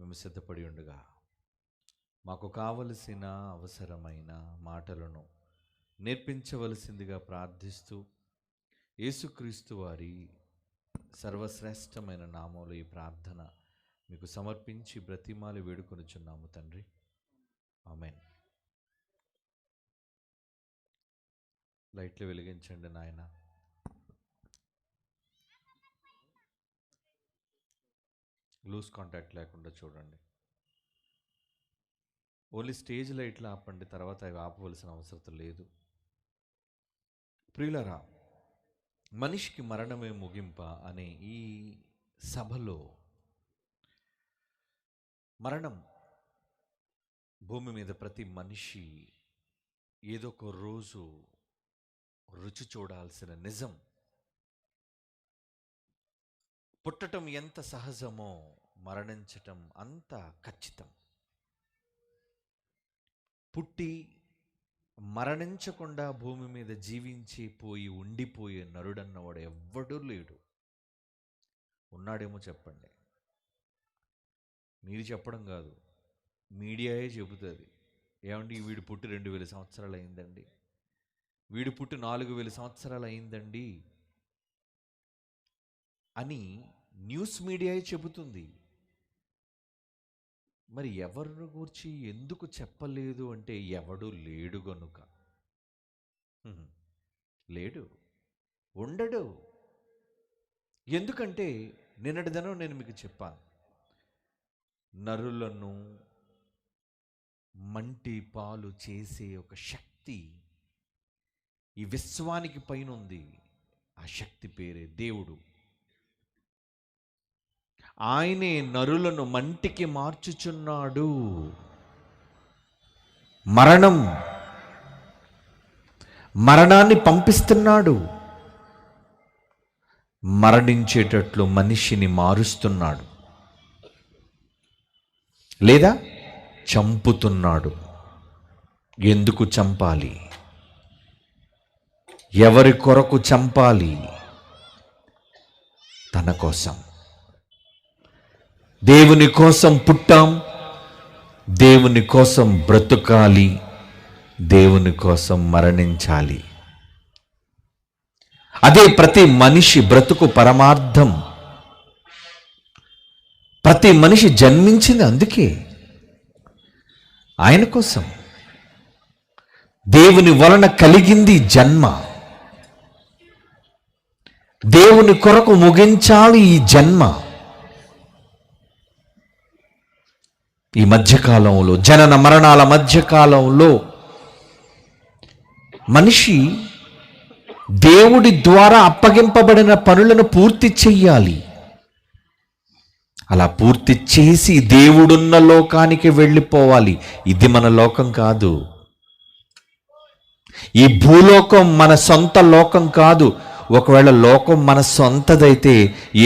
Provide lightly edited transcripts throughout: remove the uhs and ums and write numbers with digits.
మేము సిద్ధపడి ఉండగా మాకు కావలసిన అవసరమైన మాటలను నేర్పించవలసిందిగా ప్రార్థిస్తూ యేసుక్రీస్తు వారి సర్వశ్రేష్టమైన నామంలో ఈ ప్రార్థన మీకు సమర్పించి బ్రతిమాలి వేడుకొనుచున్నాము తండ్రి. ఆమేన్. లైట్లు వెలిగించండి నాయన. లూజ్ కాంటాక్ట్ లేకుండా చూడండి. ఓన్లీ స్టేజ్ లైట్లు ఆపండి, తర్వాత అవి ఆపవలసిన అవసరం లేదు. ప్రియులరా, మనిషికి మరణమే ముగింప అనే ఈ సభలో మరణం భూమి మీద ప్రతి మనిషి ఏదో ఒక రోజు రుచి చూడాల్సిన నిజం. పుట్టటం ఎంత సహజమో మరణించటం అంత ఖచ్చితం. పుట్టి మరణించకుండా భూమి మీద జీవించి పోయి ఉండిపోయే నరుడన్నవాడు ఎవ్వడూ లేడు. ఉన్నాడేమో చెప్పండి. మీరు చెప్పడం కాదు, మీడియాయే చెబుతుంది. ఏమండి, వీడు పుట్టి 2000 సంవత్సరాలు అయిందండి, వీడు పుట్టి 4000 సంవత్సరాలు అయిందండి అని న్యూస్ మీడియాయే చెబుతుంది. మరి ఎవరిని గూర్చి ఎందుకు చెప్పలేదు అంటే ఎవడు లేడు గనుక. లేడు, ఉండడు. ఎందుకంటే నిన్నటి దినం నేను మీకు చెప్పాను, నరులను మంటి పాలు చేసే ఒక శక్తి ఈ విశ్వానికి పైన ఉంది. ఆ శక్తి పేరే దేవుడు. ఆయనే నరులను మంటికి మార్చుచున్నాడు. మరణాన్ని పంపిస్తున్నాడు. మరణించేటట్లు మనిషిని మారుస్తున్నాడు, లేదా చంపుతున్నాడు. ఎందుకు చంపాలి? ఎవరి కొరకు చంపాలి? తన కోసం. దేవుని కోసం పుట్టాం, దేవుని కోసం బ్రతుకాలి, దేవుని కోసం మరణించాలి. అదే ప్రతి మనిషి బ్రతుకు పరమార్థం. ప్రతి మనిషి జన్మించింది అందుకే, ఆయన కోసం. దేవుని వలన కలిగింది జన్మ. దేవుని కొరకు ముగించాలి ఈ జన్మ. ఈ మధ్యకాలంలో, జనన మరణాల మధ్యకాలంలో మనిషి దేవుడి ద్వారా అప్పగింపబడిన పనులను పూర్తి చెయ్యాలి. అలా పూర్తి చేసి దేవుడున్న లోకానికి వెళ్ళిపోవాలి. ఇది మన లోకం కాదు. ఈ భూలోకం మన సొంత లోకం కాదు. ఒకవేళ లోకం మన సొంతదైతే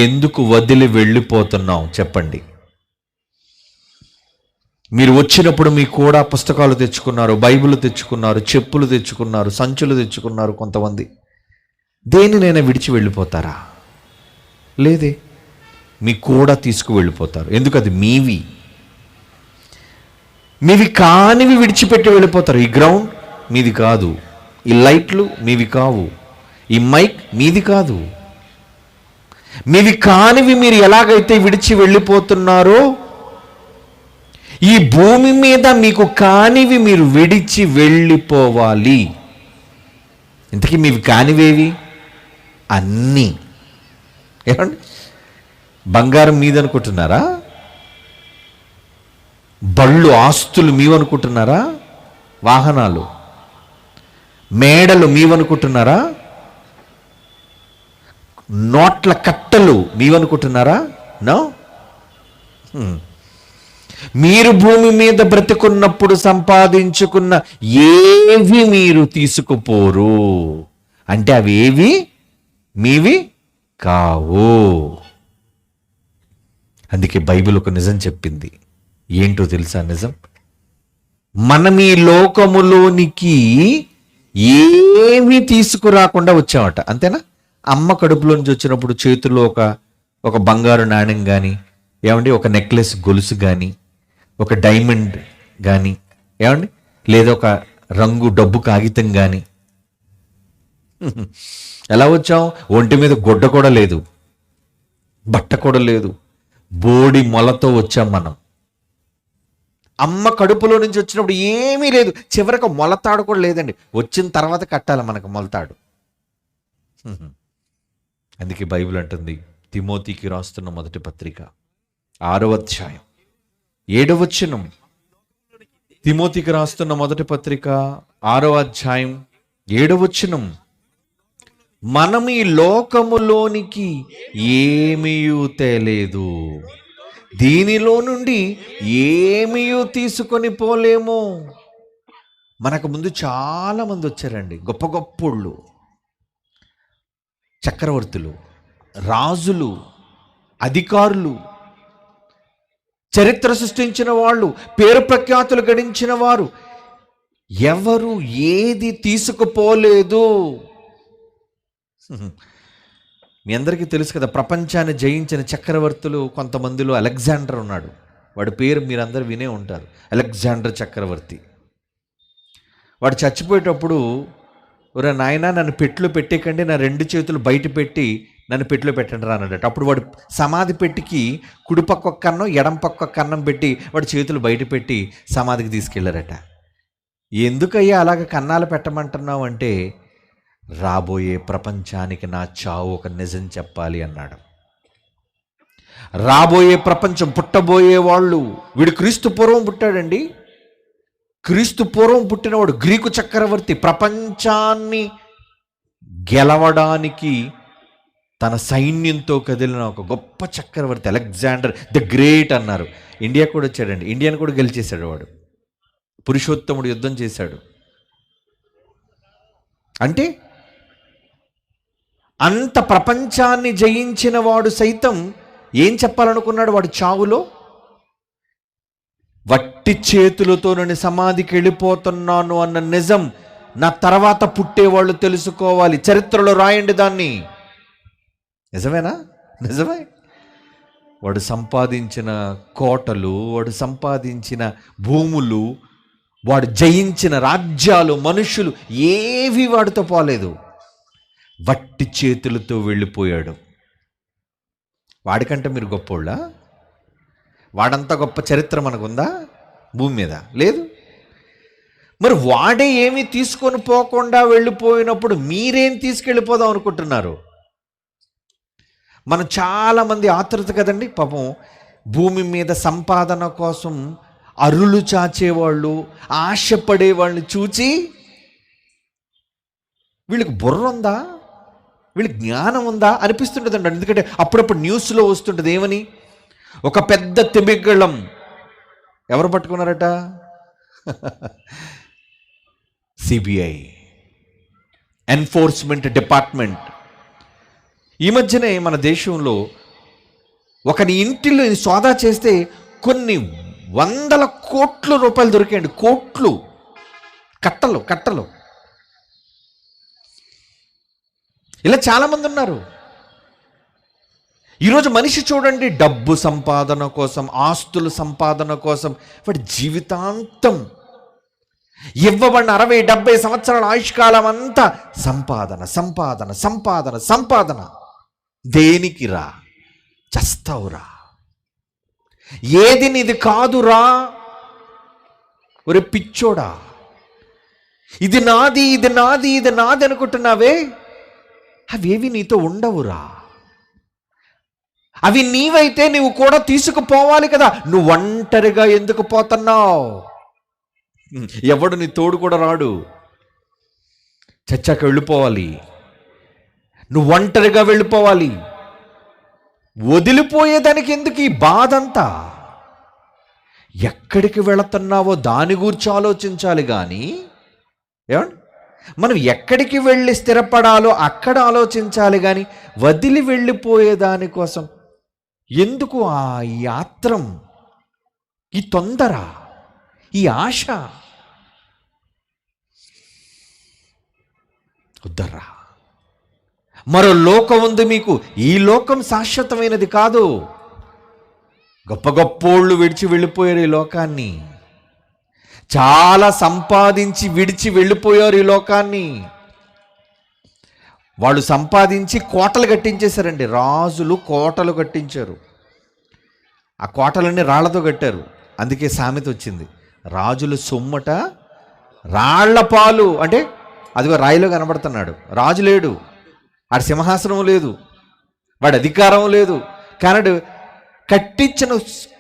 ఎందుకు వదిలి వెళ్ళిపోతున్నాం చెప్పండి? మీరు వచ్చినప్పుడు మీ కూడా పుస్తకాలు తెచ్చుకున్నారు, బైబిల్ తెచ్చుకున్నారు, చెప్పులు తెచ్చుకున్నారు, సంచులు తెచ్చుకున్నారు. కొంతమంది దేనినైనా విడిచి వెళ్ళిపోతారా? లేదే, మీ కూడా తీసుకు వెళ్ళిపోతారు. ఎందుకు? అది మీవి. మీవి కానివి విడిచిపెట్టి వెళ్ళిపోతారు. ఈ గ్రౌండ్ మీది కాదు, ఈ లైట్లు మీవి కావు, ఈ మైక్ మీది కాదు. మీవి కానివి మీరు ఎలాగైతే విడిచి వెళ్ళిపోతున్నారో, ఈ భూమి మీద మీకు కానివి మీరు విడిచి వెళ్ళిపోవాలి. ఇంతకీ మీవి కానివేవి? అన్నీ. ఏమండి, బంగారం మీదనుకుంటున్నారా? బళ్ళు, ఆస్తులు మీవనుకుంటున్నారా? వాహనాలు, మేడలు మీవనుకుంటున్నారా? నోట్ల కట్టలు మీవనుకుంటున్నారా? నో. మీరు భూమి మీద బ్రతుకున్నప్పుడు సంపాదించుకున్న ఏవి మీరు తీసుకుపోరు. అంటే అవి ఏవి మీవి కావు. అందుకే బైబిల్ ఒక నిజం చెప్పింది. ఏంటో తెలుసా నిజం? మనం ఈ లోకములోనికి ఏమీ తీసుకురాకుండా వచ్చామట. అంతేనా? అమ్మ కడుపులో నుంచి వచ్చినప్పుడు చేతుల్లో ఒక బంగారు నాణ్యం కానీ, ఏమండి ఒక నెక్లెస్ గొలుసు కానీ, ఒక డైమండ్ కానీ, ఏమండి లేదా ఒక రంగు డబ్బు కాగితం కానీ ఎలా వచ్చాం? ఒంటి మీద గుడ్డ కూడా లేదు, బట్ట కూడా లేదు, బోడి మొలతో వచ్చాం మనం. అమ్మ కడుపులో నుంచి వచ్చినప్పుడు ఏమీ లేదు, చివరికి మొలతాడు కూడా లేదండి. వచ్చిన తర్వాత కట్టాలి మనకు మొలతాడు. అందుకే బైబిల్ అంటుంది, తిమోతికి రాస్తున్న మొదటి పత్రిక 6వ అధ్యాయం 7వ వచనం. తిమోతికి రాస్తున్న మొదటి పత్రిక 6వ అధ్యాయం 7వ వచనం. మనం ఈ లోకములోనికి ఏమీయూ తేలేదు, దీనిలో నుండి ఏమీయూ తీసుకొని పోలేము. మనకు ముందు చాలా మంది వచ్చారండి, గొప్ప గొప్పోళ్ళు, చక్రవర్తులు, రాజులు, అధికారులు, చరిత్ర సృష్టించిన వాళ్ళు, పేరు ప్రఖ్యాతులు గడించిన వారు. ఎవరు ఏది తీసుకుపోలేదు. మీ అందరికీ తెలుసు కదా, ప్రపంచాన్ని జయించిన చక్రవర్తులు కొంతమందిలో అలెగ్జాండర్ ఉన్నాడు. వాడి పేరు మీరందరూ వినే ఉంటారు, అలెగ్జాండర్ చక్రవర్తి. వాడు చచ్చిపోయేటప్పుడు, ఒరే నాయనా నన్ను పెట్టెలో పెట్టేకండి, నా 2 చేతులు బయట పెట్టి నన్ను పెట్టెలో పెట్టండి రా అన్నాడట. అప్పుడు వాడు సమాధి పెట్టికి కుడి పక్క ఒక కన్నం, ఎడం పక్క ఒక కన్నం పెట్టి వాడి చేతులు బయట పెట్టి సమాధికి తీసుకెళ్లారట. ఎందుకయ్యా అలాగ కన్నాలు పెట్టమంటున్నావు అంటే, రాబోయే ప్రపంచానికి నా చావు ఒక నిజం చెప్పాలి అన్నాడు. రాబోయే ప్రపంచం, పుట్టబోయే వాళ్ళు, వీడు క్రీస్తు పూర్వం పుట్టాడండి. క్రీస్తు పూర్వం పుట్టినవాడు గ్రీకు చక్రవర్తి. ప్రపంచాన్ని గెలవడానికి తన సైన్యంతో కదిలిన ఒక గొప్ప చక్రవర్తి అలెగ్జాండర్ ద గ్రేట్ అన్నారు. ఇండియా కూడా వచ్చాడండి, ఇండియాను కూడా గెలిచేశాడు వాడు. పురుషోత్తముడు యుద్ధం చేశాడు. అంటే అంత ప్రపంచాన్ని జయించిన వాడు సైతం ఏం చెప్పాలనుకున్నాడు వాడు చావులో? వట్టి చేతులతో నేను సమాధికి వెళ్ళిపోతున్నాను అన్న నిజం నా తర్వాత పుట్టేవాళ్ళు తెలుసుకోవాలి. చరిత్రలో రాయండి దాన్ని. నిజమేనా? నిజమే. వాడు సంపాదించిన కోటలు, వాడు సంపాదించిన భూములు, వాడు జయించిన రాజ్యాలు, మనుషులు ఏవి వాడితో పోలేదు. వట్టి చేతులతో వెళ్ళిపోయాడు. వాడికంటే మీరు గొప్పోళ్ళా? వాడంతా గొప్ప చరిత్ర మనకుందా భూమి మీద? లేదు. మరి వాడే ఏమీ తీసుకొని పోకుండా వెళ్ళిపోయినప్పుడు మీరేం తీసుకెళ్ళిపోదాం అనుకుంటున్నారు? మనం చాలామంది ఆతృత కదండి పాపం, భూమి మీద సంపాదన కోసం అరులు చాచేవాళ్ళు, ఆశపడే వాళ్ళని చూచి వీళ్ళకి బుర్ర ఉందా, వీళ్ళకి జ్ఞానం ఉందా అనిపిస్తుంటుందండి. ఎందుకంటే అప్పుడప్పుడు న్యూస్లో వస్తుంటుంది ఏమని, ఒక పెద్ద తిమింగళం ఎవరు పట్టుకున్నారట? CBI, enforcement department. ఈ మధ్యనే మన దేశంలో ఒకని ఇంటిలో సోదా చేస్తే కొన్ని 100 కోట్ల రూపాయలు దొరికాయండి. కోట్లు, కట్టలు కట్టలు. ఇలా చాలామంది ఉన్నారు. ఈరోజు మనిషి చూడండి, డబ్బు సంపాదన కోసం, ఆస్తుల సంపాదన కోసం వాడి జీవితాంతం ఇవ్వబడిన 60-70 సంవత్సరాల ఆయుష్కాలం అంతా సంపాదన సంపాదన సంపాదన సంపాదన. దేనికి రా? చస్తావురా. ఏది నీది కాదురా. ఒరే పిచ్చోడా, ఇది నాది, ఇది నాది, ఇది నాది అనుకుంటున్నావే, అవేవి నీతో ఉండవురా. అవి నీవైతే నువ్వు కూడా తీసుకుపోవాలి కదా. నువ్వు ఒంటరిగా ఎందుకు పోతున్నావు? ఎవడు నీ తోడు కూడా రాడు. చచ్చాక వెళ్ళిపోవాలి. నువ్వు ఒంటరిగా వెళ్ళిపోవాలి. వదిలిపోయేదానికి ఎందుకు ఈ బాధ అంతా? ఎక్కడికి వెళుతున్నావో దాని గురించి ఆలోచించాలి కానీ, ఏమండి, మనం ఎక్కడికి వెళ్ళి స్థిరపడాలో అక్కడ ఆలోచించాలి కానీ వదిలి వెళ్ళిపోయేదానికోసం ఎందుకు ఈ ఆత్రం, ఈ తొందర, ఈ ఆశ? వద్దర్రా. మరో లోకం ఉంది మీకు. ఈ లోకం శాశ్వతమైనది కాదు. గొప్ప గొప్పోళ్ళు విడిచి వెళ్ళిపోయారు ఈ లోకాన్ని. చాలా సంపాదించి విడిచి వెళ్ళిపోయారు ఈ లోకాన్ని. వాళ్ళు సంపాదించి కోటలు కట్టించేశారండి. రాజులు కోటలు కట్టించారు. ఆ కోటలన్నీ రాళ్లతో కట్టారు. అందుకే సామెత వచ్చింది, రాజుల సొమ్మట రాళ్ల పాలు. అంటే అదిగో రాయిలో కనబడుతున్నాడు, రాజు లేడు, వాడి సింహాసనం లేదు, వాడి అధికారం లేదు, కానీ కట్టించిన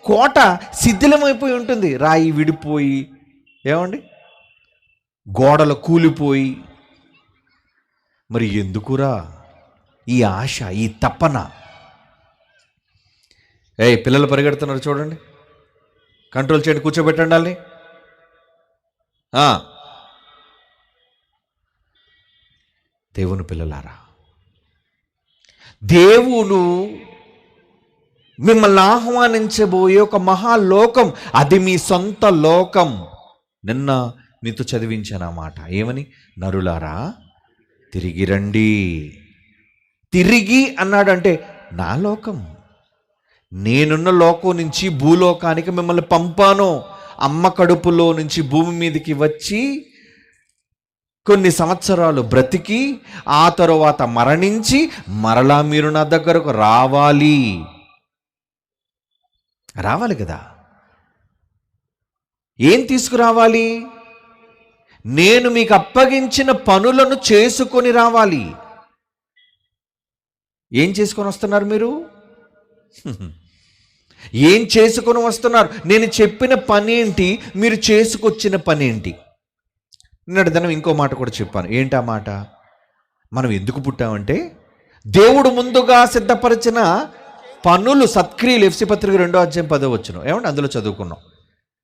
కోట శిథిలమైపోయి ఉంటుంది. రాయి విడిపోయి, ఏమండి, గోడలు కూలిపోయి. మరి ఎందుకురా ఈ ఆశ, ఈ తపన? పిల్లలు పరిగెడుతున్నారు చూడండి, కంట్రోల్ చేయండి, కూర్చోబెట్టండి వాళ్ళని. దేవుని పిల్లలారా, దేవుడు మిమ్మల్ని ఆహ్వానించబోయే ఒక మహాలోకం, అది మీ సొంత లోకం. నిన్న మీతో చదివించాను ఆ మాట, ఏమని? నరులారా తిరిగి రండి. తిరిగి అన్నాడంటే నా లోకం, నేనున్న లోకం నుంచి భూలోకానికి మిమ్మల్ని పంపాను. అమ్మ కడుపులో నుంచి భూమి మీదకి వచ్చి కొన్ని సంవత్సరాలు బ్రతికి ఆ తరువాత మరణించి మరలా మీరు నా దగ్గరకు రావాలి కదా. ఏం తీసుకురావాలి? నేను మీకు అప్పగించిన పనులను చేసుకొని రావాలి. ఏం చేసుకొని వస్తున్నారు మీరు? ఏం చేసుకొని వస్తున్నారు? నేను చెప్పిన పని ఏంటి, మీరు చేసుకొచ్చిన పని ఏంటి? నిన్నటి దినం ఇంకో మాట కూడా చెప్పాను. ఏంటి ఆ మాట? మనం ఎందుకు పుట్టామంటే దేవుడు ముందుగా సిద్ధపరిచిన పనులు, సత్క్రియలు. ఎఫ్సీ పత్రిక 2:10 ఏమంటే అందులో చదువుకున్నాం.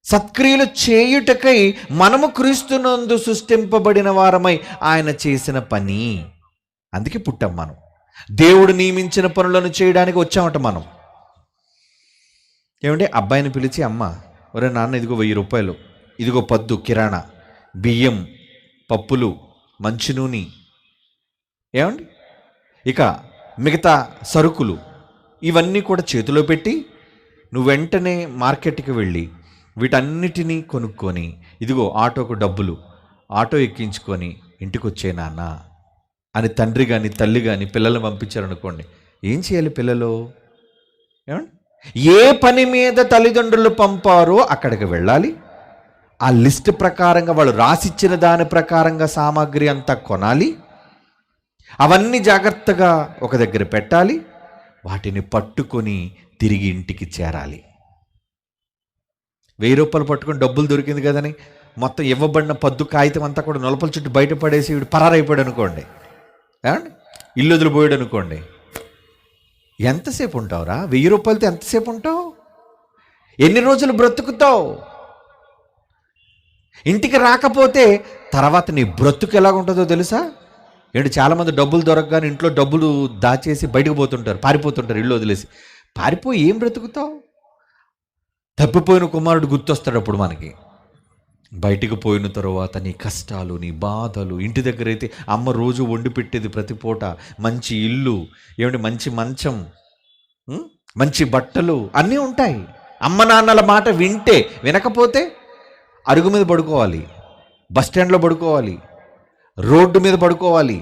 సత్క్రియలు చేయుటకై మనము క్రీస్తునందు సృష్టింపబడిన వారమై ఆయన చేసిన పని. అందుకే పుట్టాం మనం. దేవుడు నియమించిన పనులను చేయడానికి వచ్చామట మనం. ఏమంటే అబ్బాయిని పిలిచి, అమ్మ, ఒరే నాన్న, ఇదిగో 1000 రూపాయలు, ఇదిగో పద్దు కిరాణా, బియ్యం, పప్పులు, మంచి నూనె, ఏమండి, ఇక మిగతా సరుకులు, ఇవన్నీ కూడా చేతిలో పెట్టి నువ్వు వెంటనే మార్కెట్కి వెళ్ళి వీటన్నిటినీ కొనుక్కొని, ఇదిగో ఆటోకు డబ్బులు, ఆటో ఎక్కించుకొని ఇంటికి వచ్చే నాన్న అని తండ్రి కానీ తల్లి కానీ పిల్లల్ని పంపించారనుకోండి, ఏం చేయాలి పిల్లలు? ఏమండి, ఏ పని మీద తల్లిదండ్రులు పంపారో అక్కడికి వెళ్ళాలి. ఆ లిస్ట్ ప్రకారంగా, వాళ్ళు రాసిచ్చిన దాని ప్రకారంగా సామాగ్రి అంతా కొనాలి. అవన్నీ జాగ్రత్తగా ఒక దగ్గర పెట్టాలి. వాటిని పట్టుకొని తిరిగి ఇంటికి చేరాలి. 1000 రూపాయలు పట్టుకొని డబ్బులు దొరికింది కదని మొత్తం ఇవ్వబడిన పద్దు కాగితం అంతా కూడా నొలపల చుట్టూ బయటపడేసి వీడు పరారైపోయాడు అనుకోండి, ఇల్లు వదిలిపోయాడు అనుకోండి, ఎంతసేపు ఉంటావురా? 1000 రూపాయలతో ఎంతసేపు ఉంటావు? ఎన్ని రోజులు బ్రతుకుతావు? ఇంటికి రాకపోతే తర్వాత నీ బ్రతుకు ఎలాగుంటుందో తెలుసా? ఏంటి, చాలామంది డబ్బులు దొరకగానే ఇంట్లో డబ్బులు దాచేసి బయటకు పోతుంటారు, పారిపోతుంటారు, ఇల్లు వదిలేసి. పారిపోయి ఏం బ్రతుకుతావు? తప్పిపోయిన కుమారుడు గుర్తొస్తాడు అప్పుడు మనకి. బయటికి పోయిన తర్వాత నీ కష్టాలు, నీ బాధలు. ఇంటి దగ్గర అయితే అమ్మ రోజు వండి పెట్టేది ప్రతి పూట, మంచి ఇల్లు, ఏమిటి, మంచి మంచం, మంచి బట్టలు అన్నీ ఉంటాయి. అమ్మ నాన్నల మాట వింటే, వినకపోతే అరుగు మీద పడుకోవాలి, బస్టాండ్లో పడుకోవాలి, రోడ్డు మీద పడుకోవాలి,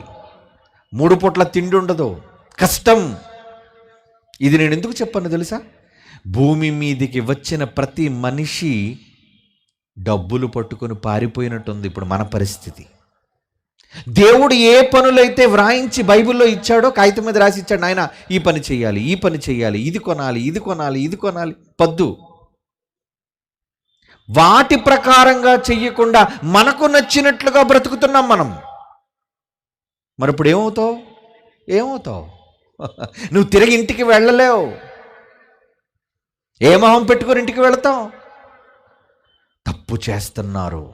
3 పూట్ల తిండి ఉండదు, కష్టం. ఇది నేను ఎందుకు చెప్పాను తెలుసా? భూమి మీదికి వచ్చిన ప్రతి మనిషి డబ్బులు పట్టుకొని పారిపోయినట్టుంది ఇప్పుడు మన పరిస్థితి. దేవుడు ఏ పనులైతే వ్రాయించి బైబిల్లో ఇచ్చాడో, కాగితం మీద రాసి ఇచ్చాడు, నాయన ఈ పని చేయాలి, ఈ పని చేయాలి, ఇది కొనాలి, ఇది కొనాలి, ఇది కొనాలి, పద్దు. వాటి ప్రకారంగా చెయ్యకుండా మనకు నచ్చినట్లుగా బ్రతుకుతున్నాం మనం. మరి ఇప్పుడు ఏమవుతావు? నువ్వు తిరిగి ఇంటికి వెళ్ళలేవు. ఏ మొహం పెట్టుకొని ఇంటికి వెళతావు? తప్పు చేస్తున్నారు.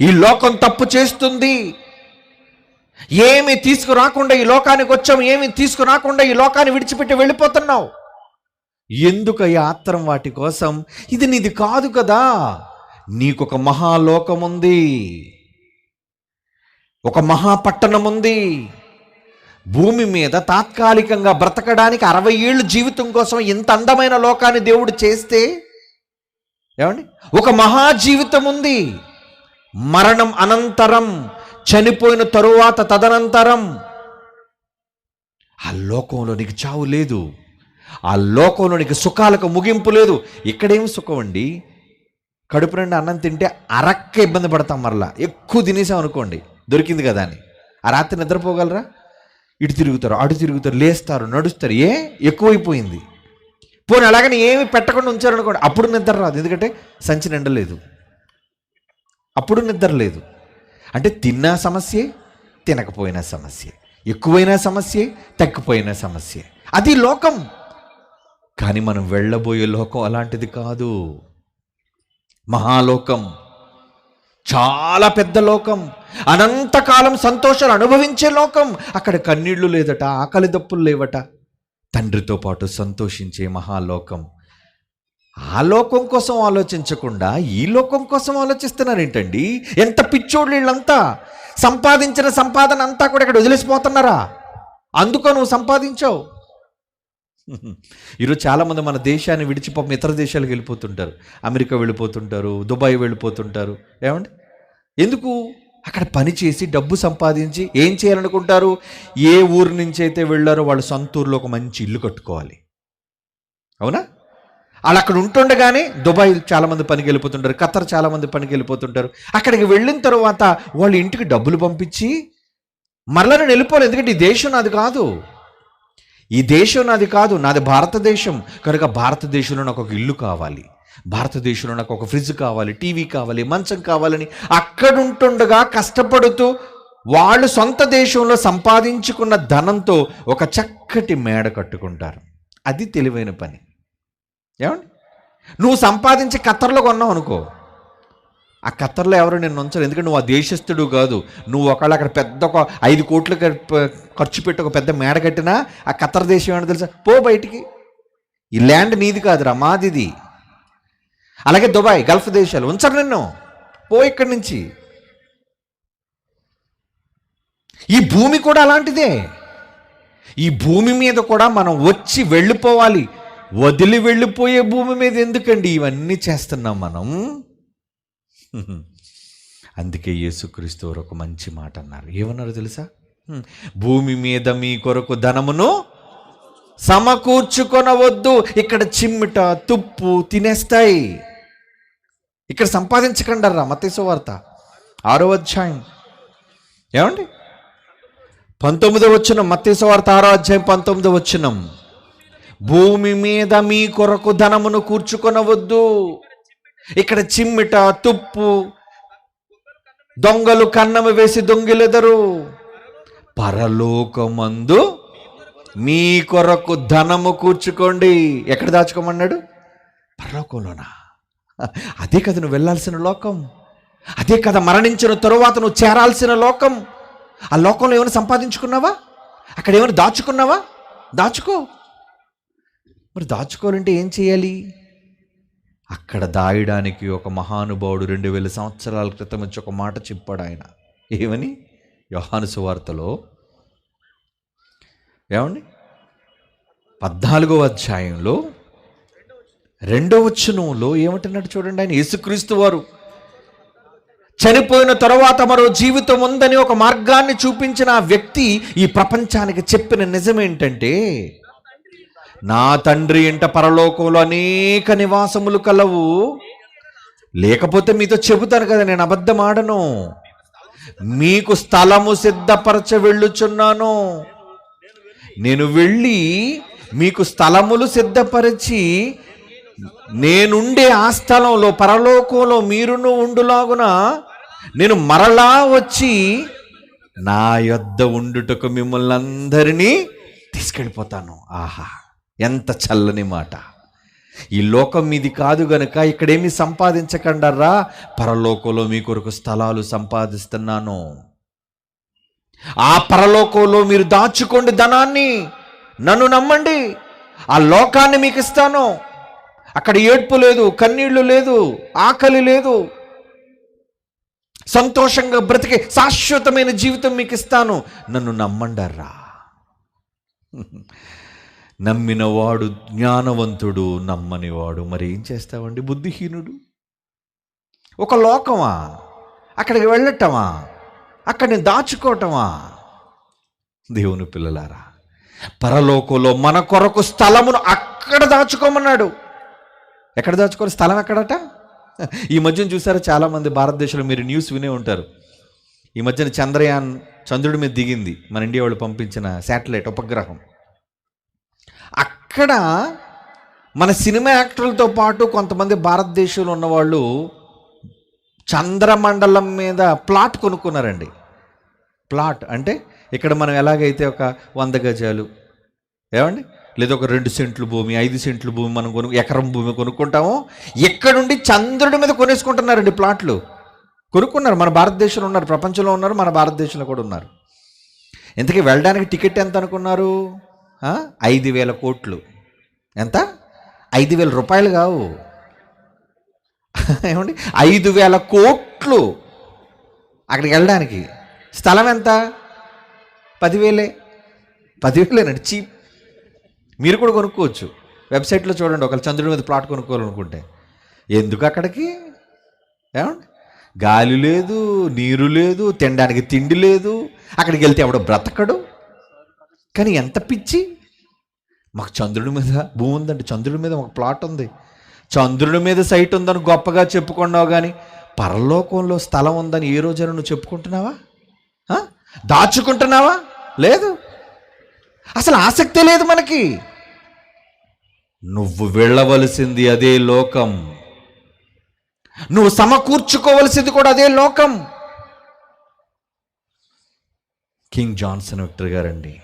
ఈ లోకం తప్పు చేస్తుంది. ఏమి తీసుకురాకుండా ఈ లోకానికి వచ్చాము, ఏమి తీసుకురాకుండా ఈ లోకాన్ని విడిచిపెట్టి వెళ్ళిపోతున్నావు. ఎందుకు ఈ ఆత్రం వాటి కోసం? ఇది నీది కాదు కదా. నీకొక మహాలోకం ఉంది, ఒక మహాపట్టణం ఉంది. భూమి మీద తాత్కాలికంగా బ్రతకడానికి 60 ఏళ్ళు జీవితం కోసం ఇంత అందమైన లోకాన్ని దేవుడు చేస్తే, ఏమండి, ఒక మహా జీవితం ఉంది. మరణం అనంతరం, చనిపోయిన తరువాత తదనంతరం ఆ లోకంలో నీకు చావు లేదు. ఆ లోకంలో నీకు సుఖాలకు ముగింపు లేదు. ఇక్కడేమి సుఖం అండి? కడుపు నుండి అన్నం తింటే అరక్క ఇబ్బంది పడతాం, మరలా ఎక్కువ తినేసాం అనుకోండి, దొరికింది కదా అని. ఆ రాత్రి నిద్రపోగలరా? ఇటు తిరుగుతారు, అటు తిరుగుతారు, లేస్తారు, నడుస్తారు. ఎక్కువైపోయింది. పోనీ అలాగని ఏమి పెట్టకుండా ఉంచారనుకోండి, అప్పుడు నిద్ర రాదు. ఎందుకంటే సంచి నిండలేదు, అప్పుడు నిద్ర లేదు. అంటే తిన్నా సమస్యే, తినకపోయినా సమస్యే, ఎక్కువైనా సమస్యే, తగ్గిపోయినా సమస్యే. అది లోకం. కానీ మనం వెళ్ళబోయే లోకం అలాంటిది కాదు. మహాలోకం, చాలా పెద్ద లోకం, అనంతకాలం సంతోషాలు అనుభవించే లోకం. అక్కడ కన్నీళ్లు లేదట, ఆకలి దప్పులు లేవట, తండ్రితో పాటు సంతోషించే మహాలోకం. ఆ లోకం కోసం ఆలోచించకుండా ఈ లోకం కోసం ఆలోచిస్తున్నారేంటండి? ఎంత పిచ్చోళ్ళు వీళ్ళంతా! సంపాదించిన సంపాదన అంతా కూడా ఇక్కడ వదిలేసిపోతున్నారా? అందుకో నువ్వు సంపాదించావు. ఈరోజు చాలామంది మన దేశాన్ని విడిచిపోయి ఇతర దేశాలకు వెళ్ళిపోతుంటారు. అమెరికా వెళ్ళిపోతుంటారు, దుబాయ్ వెళ్ళిపోతుంటారు. ఏమండి? ఎందుకు? అక్కడ పని చేసి డబ్బు సంపాదించి ఏం చేయాలనుకుంటారు? ఏ ఊరు నుంచి అయితే వెళ్ళారో వాళ్ళ సొంత ఊరిలో ఒక మంచి ఇల్లు కట్టుకోవాలి. అవునా? వాళ్ళు అక్కడ ఉంటుండగానే దుబాయ్ చాలామంది పనికి వెళ్ళిపోతుంటారు, ఖతర్ చాలామంది పనికి వెళ్ళిపోతుంటారు. అక్కడికి వెళ్ళిన తర్వాత వాళ్ళ ఇంటికి డబ్బులు పంపించి మరలా నేను వెళ్ళిపోలేదు. ఎందుకంటే ఈ దేశం నాది కాదు, ఈ దేశం నాది కాదు, నాది భారతదేశం. కనుక భారతదేశంలో నాకు ఒక ఇల్లు కావాలి, భారతదేశంలో నాకు ఒక ఫ్రిడ్జ్ కావాలి, టీవీ కావాలి, మంచం కావాలని అక్కడుంటుండగా కష్టపడుతూ వాళ్ళు సొంత దేశంలో సంపాదించుకున్న ధనంతో ఒక చక్కటి మేడ కట్టుకుంటారు. అది తెలివైన పని. ఏమండి? నువ్వు సంపాదించి ఖత్తర్లో కొన్నావు అనుకో, ఆ ఖత్తర్లో ఎవరు నిన్ను ఉంచరు. ఎందుకంటే నువ్వు ఆ దేశస్థుడు కాదు. నువ్వు ఒకవేళ అక్కడ పెద్ద ఒక 5 కోట్లు ఖర్చు పెట్టి ఒక పెద్ద మేడ కట్టినా ఆ ఖత్తర్ దేశం ఏమన్నా తెలుసా? పో బయటికి, ఈ ల్యాండ్ నీది కాదురా, మాదిది. అలాగే దుబాయ్, గల్ఫ్ దేశాలు ఉంచరు నిన్ను, పో ఇక్కడి నుంచి. ఈ భూమి కూడా అలాంటిదే. ఈ భూమి మీద కూడా మనం వచ్చి వెళ్ళిపోవాలి. వదిలి వెళ్ళిపోయే భూమి మీద ఎందుకండి ఇవన్నీ చేస్తున్నాం మనం? అందుకే యేసుక్రీస్తు వారు ఒక మంచి మాట అన్నారు. ఏమన్నారు తెలుసా? భూమి మీద మీ కొరకు ధనమును సమకూర్చుకొనవద్దు. ఇక్కడ చిమ్మిట తుప్పు తినేస్తాయి. ఇక్కడ సంపాదించకండరా. మత్తయి సువార్త 6వ అధ్యాయం, ఏమండి, 19వ వచనం. మత్తయి సువార్త 6వ అధ్యాయం 19వ వచనం. భూమి మీద మీ కొరకు ధనమును కూర్చుకొనవద్దు. ఇక్కడ చిమ్మిట తుప్పు, దొంగలు కన్నము వేసి దొంగిలెదరు. పరలోకమందు మీ కొరకు ధనము కూర్చుకోండి. ఎక్కడ దాచుకోమన్నాడు? పరలోకంలోనా? అదే కదా నువ్వు వెళ్ళాల్సిన లోకం. అదే కదా మరణించిన తరువాత నువ్వు చేరాల్సిన లోకం. ఆ లోకంలో ఏమైనా సంపాదించుకున్నావా? అక్కడ ఏమైనా దాచుకున్నావా? దాచుకో. మరి దాచుకోవాలంటే ఏం చేయాలి? అక్కడ దాయడానికి ఒక మహానుభావుడు 2000 సంవత్సరాల క్రితం వచ్చి ఒక మాట చెప్పాడు. ఆయన ఏమని? యోహాను సువార్తలో, ఏమండి, 14వ అధ్యాయంలో 2వ వచనంలో ఏమంటున్నాడు చూడండి. ఆయన యేసుక్రీస్తు వారు చనిపోయిన తరువాత మరో జీవితం ఉందని ఒక మార్గాన్ని చూపించిన ఆ వ్యక్తి ఈ ప్రపంచానికి చెప్పిన నిజం ఏంటంటే, నా తండ్రి ఇంట పరలోకంలో అనేక నివాసములు కలవు. లేకపోతే మీతో చెబుతాను కదా, నేను అబద్ధం ఆడను. మీకు స్థలము సిద్ధపరచ వెళ్ళుచున్నాను. నేను వెళ్ళి మీకు స్థలములు సిద్ధపరిచి నేనుండే ఆ స్థలంలో పరలోకంలో మీరును ఉండులాగున నేను మరలా వచ్చి నా యొద్ద ఉండుటకు మిమ్మల్ని అందరినీ తీసుకెళ్ళిపోతాను. ఆహా, ఎంత చల్లని మాట! ఈ లోకం మీది కాదు గనుక ఇక్కడేమి సంపాదించకండరా, పరలోకంలో మీ కొరకు స్థలాలు సంపాదిస్తున్నాను. ఆ పరలోకంలో మీరు దాచుకోండి ధనాన్ని. నన్ను నమ్మండి, ఆ లోకాన్ని మీకు ఇస్తాను. అక్కడ ఏడ్పు లేదు, కన్నీళ్లు లేదు, ఆకలి లేదు. సంతోషంగా బ్రతికే శాశ్వతమైన జీవితం మీకు ఇస్తాను. నన్ను నమ్మండర్రా. నమ్మినవాడు జ్ఞానవంతుడు, నమ్మనివాడు మరి ఏం చేస్తావండి బుద్ధిహీనుడు. ఒక లోకమా, అక్కడికి వెళ్ళటమా, అక్కడిని దాచుకోవటమా? దేవుని పిల్లలారా, పరలోకంలో మన కొరకు స్థలమును అక్కడ దాచుకోమన్నాడు. ఎక్కడ దాచుకోవాలి? స్థలం ఎక్కడట? ఈ మధ్యన చూసారా, చాలామంది భారతదేశంలో మీరు న్యూస్ వినే ఉంటారు. ఈ మధ్యన చంద్రయాన్ చంద్రుడి మీద దిగింది, మన ఇండియా వాళ్ళు పంపించిన శాటిలైట్ ఉపగ్రహం. అక్కడ మన సినిమా యాక్టర్లతో పాటు కొంతమంది భారతదేశంలో ఉన్నవాళ్ళు చంద్రమండలం మీద ప్లాట్ కొనుక్కున్నారండి. ప్లాట్ అంటే ఇక్కడ మనం ఎలాగైతే ఒక 100 గజాలు ఏమండి, లేదా ఒక 2 సెంట్లు భూమి, 5 సెంట్లు భూమి మనం ఎకరం భూమి కొనుక్కుంటాము, ఎక్కడుండి చంద్రుడి మీద కొనేసుకుంటున్నారండి. ప్లాట్లు కొనుక్కున్నారు. మన భారతదేశంలో ఉన్నారు, ప్రపంచంలో ఉన్నారు, మన భారతదేశంలో కూడా ఉన్నారు. ఇంతకీ వెళ్ళడానికి టికెట్ ఎంత అనుకున్నారు? 5,000 కోట్లు. ఎంత? 5,000 రూపాయలు కావు, ఏమండి, 5,000 కోట్లు అక్కడికి వెళ్ళడానికి. స్థలం ఎంత? 10,000 చీప్. మీరు కూడా కొనుక్కోవచ్చు, వెబ్సైట్లో చూడండి. ఒకళ్ళు చంద్రుడి మీద ప్లాట్ కొనుక్కోవాలనుకుంటే. ఎందుకు అక్కడికి? ఏమండి, గాలి లేదు, నీరు లేదు, తినడానికి తిండి లేదు, అక్కడికి వెళ్తే ఎవడో బ్రతకడు. కానీ ఎంత పిచ్చి! మాకు చంద్రుడి మీద భూమి ఉందండి, చంద్రుడి మీద ఒక ప్లాట్ ఉంది, చంద్రుడి మీద సైట్ ఉందని గొప్పగా చెప్పుకున్నావు, కానీ పరలోకంలో స్థలం ఉందని ఏ రోజైనా నువ్వు చెప్పుకుంటున్నావా? దాచుకుంటున్నావా? లేదు, అసలు ఆసక్తే లేదు మనకి. నువ్వు వెళ్ళవలసింది అదే లోకం, నువ్వు సమకూర్చుకోవలసింది కూడా అదే లోకం. కింగ్ జాన్సన్ విక్టర్ గారండి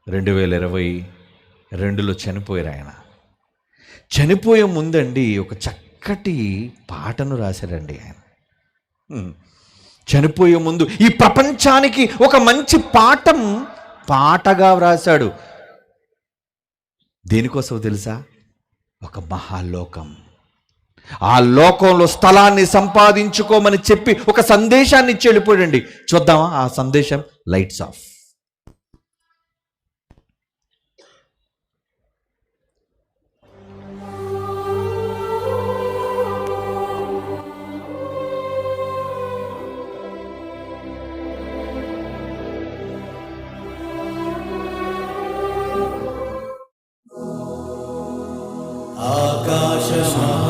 2022లో చనిపోయారు. ఆయన చనిపోయే ముందండి ఒక చక్కటి పాటను రాశారండి. ఆయన చనిపోయే ముందు ఈ ప్రపంచానికి ఒక మంచి పాటగా వ్రాశాడు. దేనికోసం తెలుసా? ఒక మహాలోకం, ఆ లోకంలో స్థలాన్ని సంపాదించుకోమని చెప్పి ఒక సందేశాన్ని ఇచ్చి వెళ్ళిపోయాడండి. చూద్దామా ఆ సందేశం? Lights off.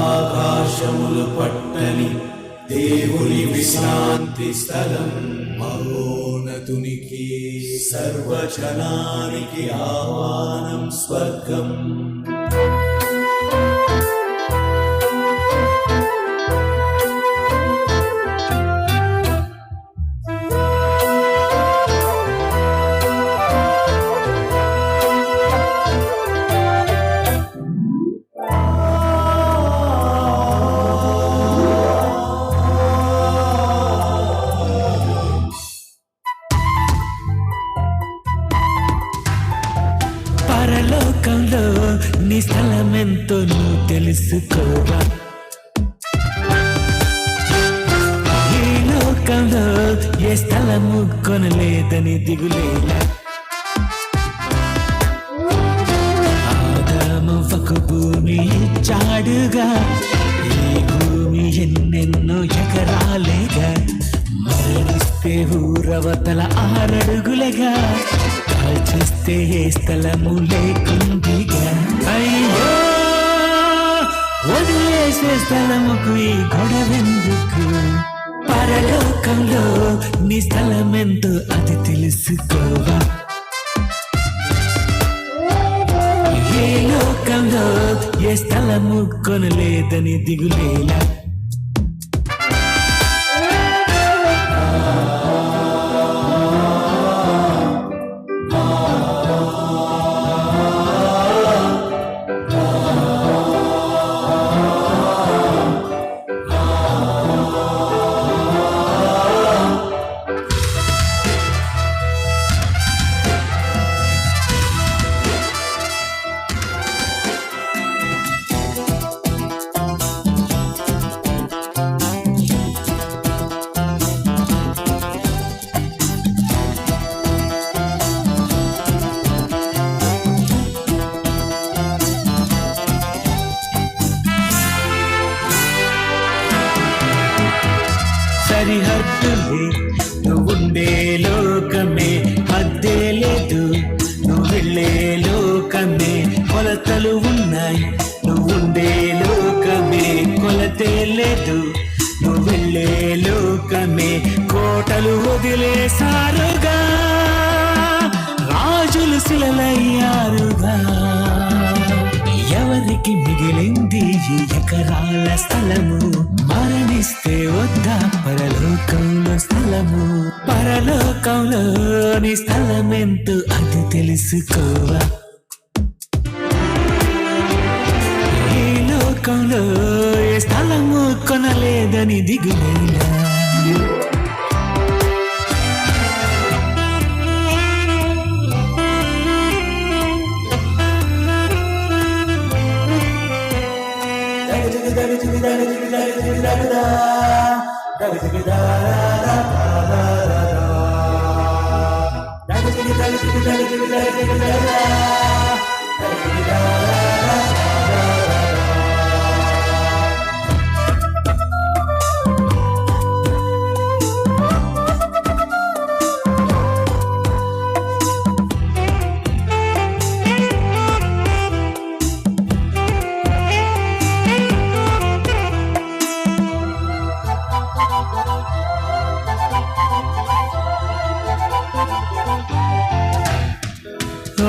ఆకాశములు పట్టని దేవుని విశ్రాంతి స్థలం, మహోన్నతునికి సర్వజనానికి ఆహ్వానం స్వర్గం. పరలోకంలో నీ స్థలమెంతో నువ్వు తెలుసుకోవా. ఈ లోకంలో ఏ స్థలము కొనలేదని దిగులేలా. ఆదామువ్వకు భూమి ఇచ్చాడుగా, ఈ భూమి ఎన్నెన్నో ఎకరాలేగా. మరణిస్తే ఊరవతల 6 అడుగులుగా, కాల్చేస్తే ఏ స్థలము లేకుందిగా. అయ్యో, వదిలేసే స్థలముకు ఈ గొడవెందుకు? పరలోకంలో నీ స్థలమెంతో అది తెలుసుకోవా. ఏ లోకంలో ఏ స్థలము కొనలేదని దిగులేలా. నువ్వుండే లోకమే హద్దే లేదు, నువ్వు వెళ్ళే లోకమే కొలతలు ఉన్నాయి. నువ్వుండే లోకమే కొలతే లేదు, నువ్వు వెళ్ళే లోకమే కోటలు వదిలేసారుగా, రాజులు శిలలయ్యారుగా. ఎవరికి మిగిలింది ఈ ఎకరాల స్థలము? మరణిస్తే వద్దా పరలోకంలో స్థలము? పరలోకంలోని స్థలమెంతో అది తెలుసుకోవా? ఈ లోకంలో ఏ స్థలము కొనలేదని దిగులేలా.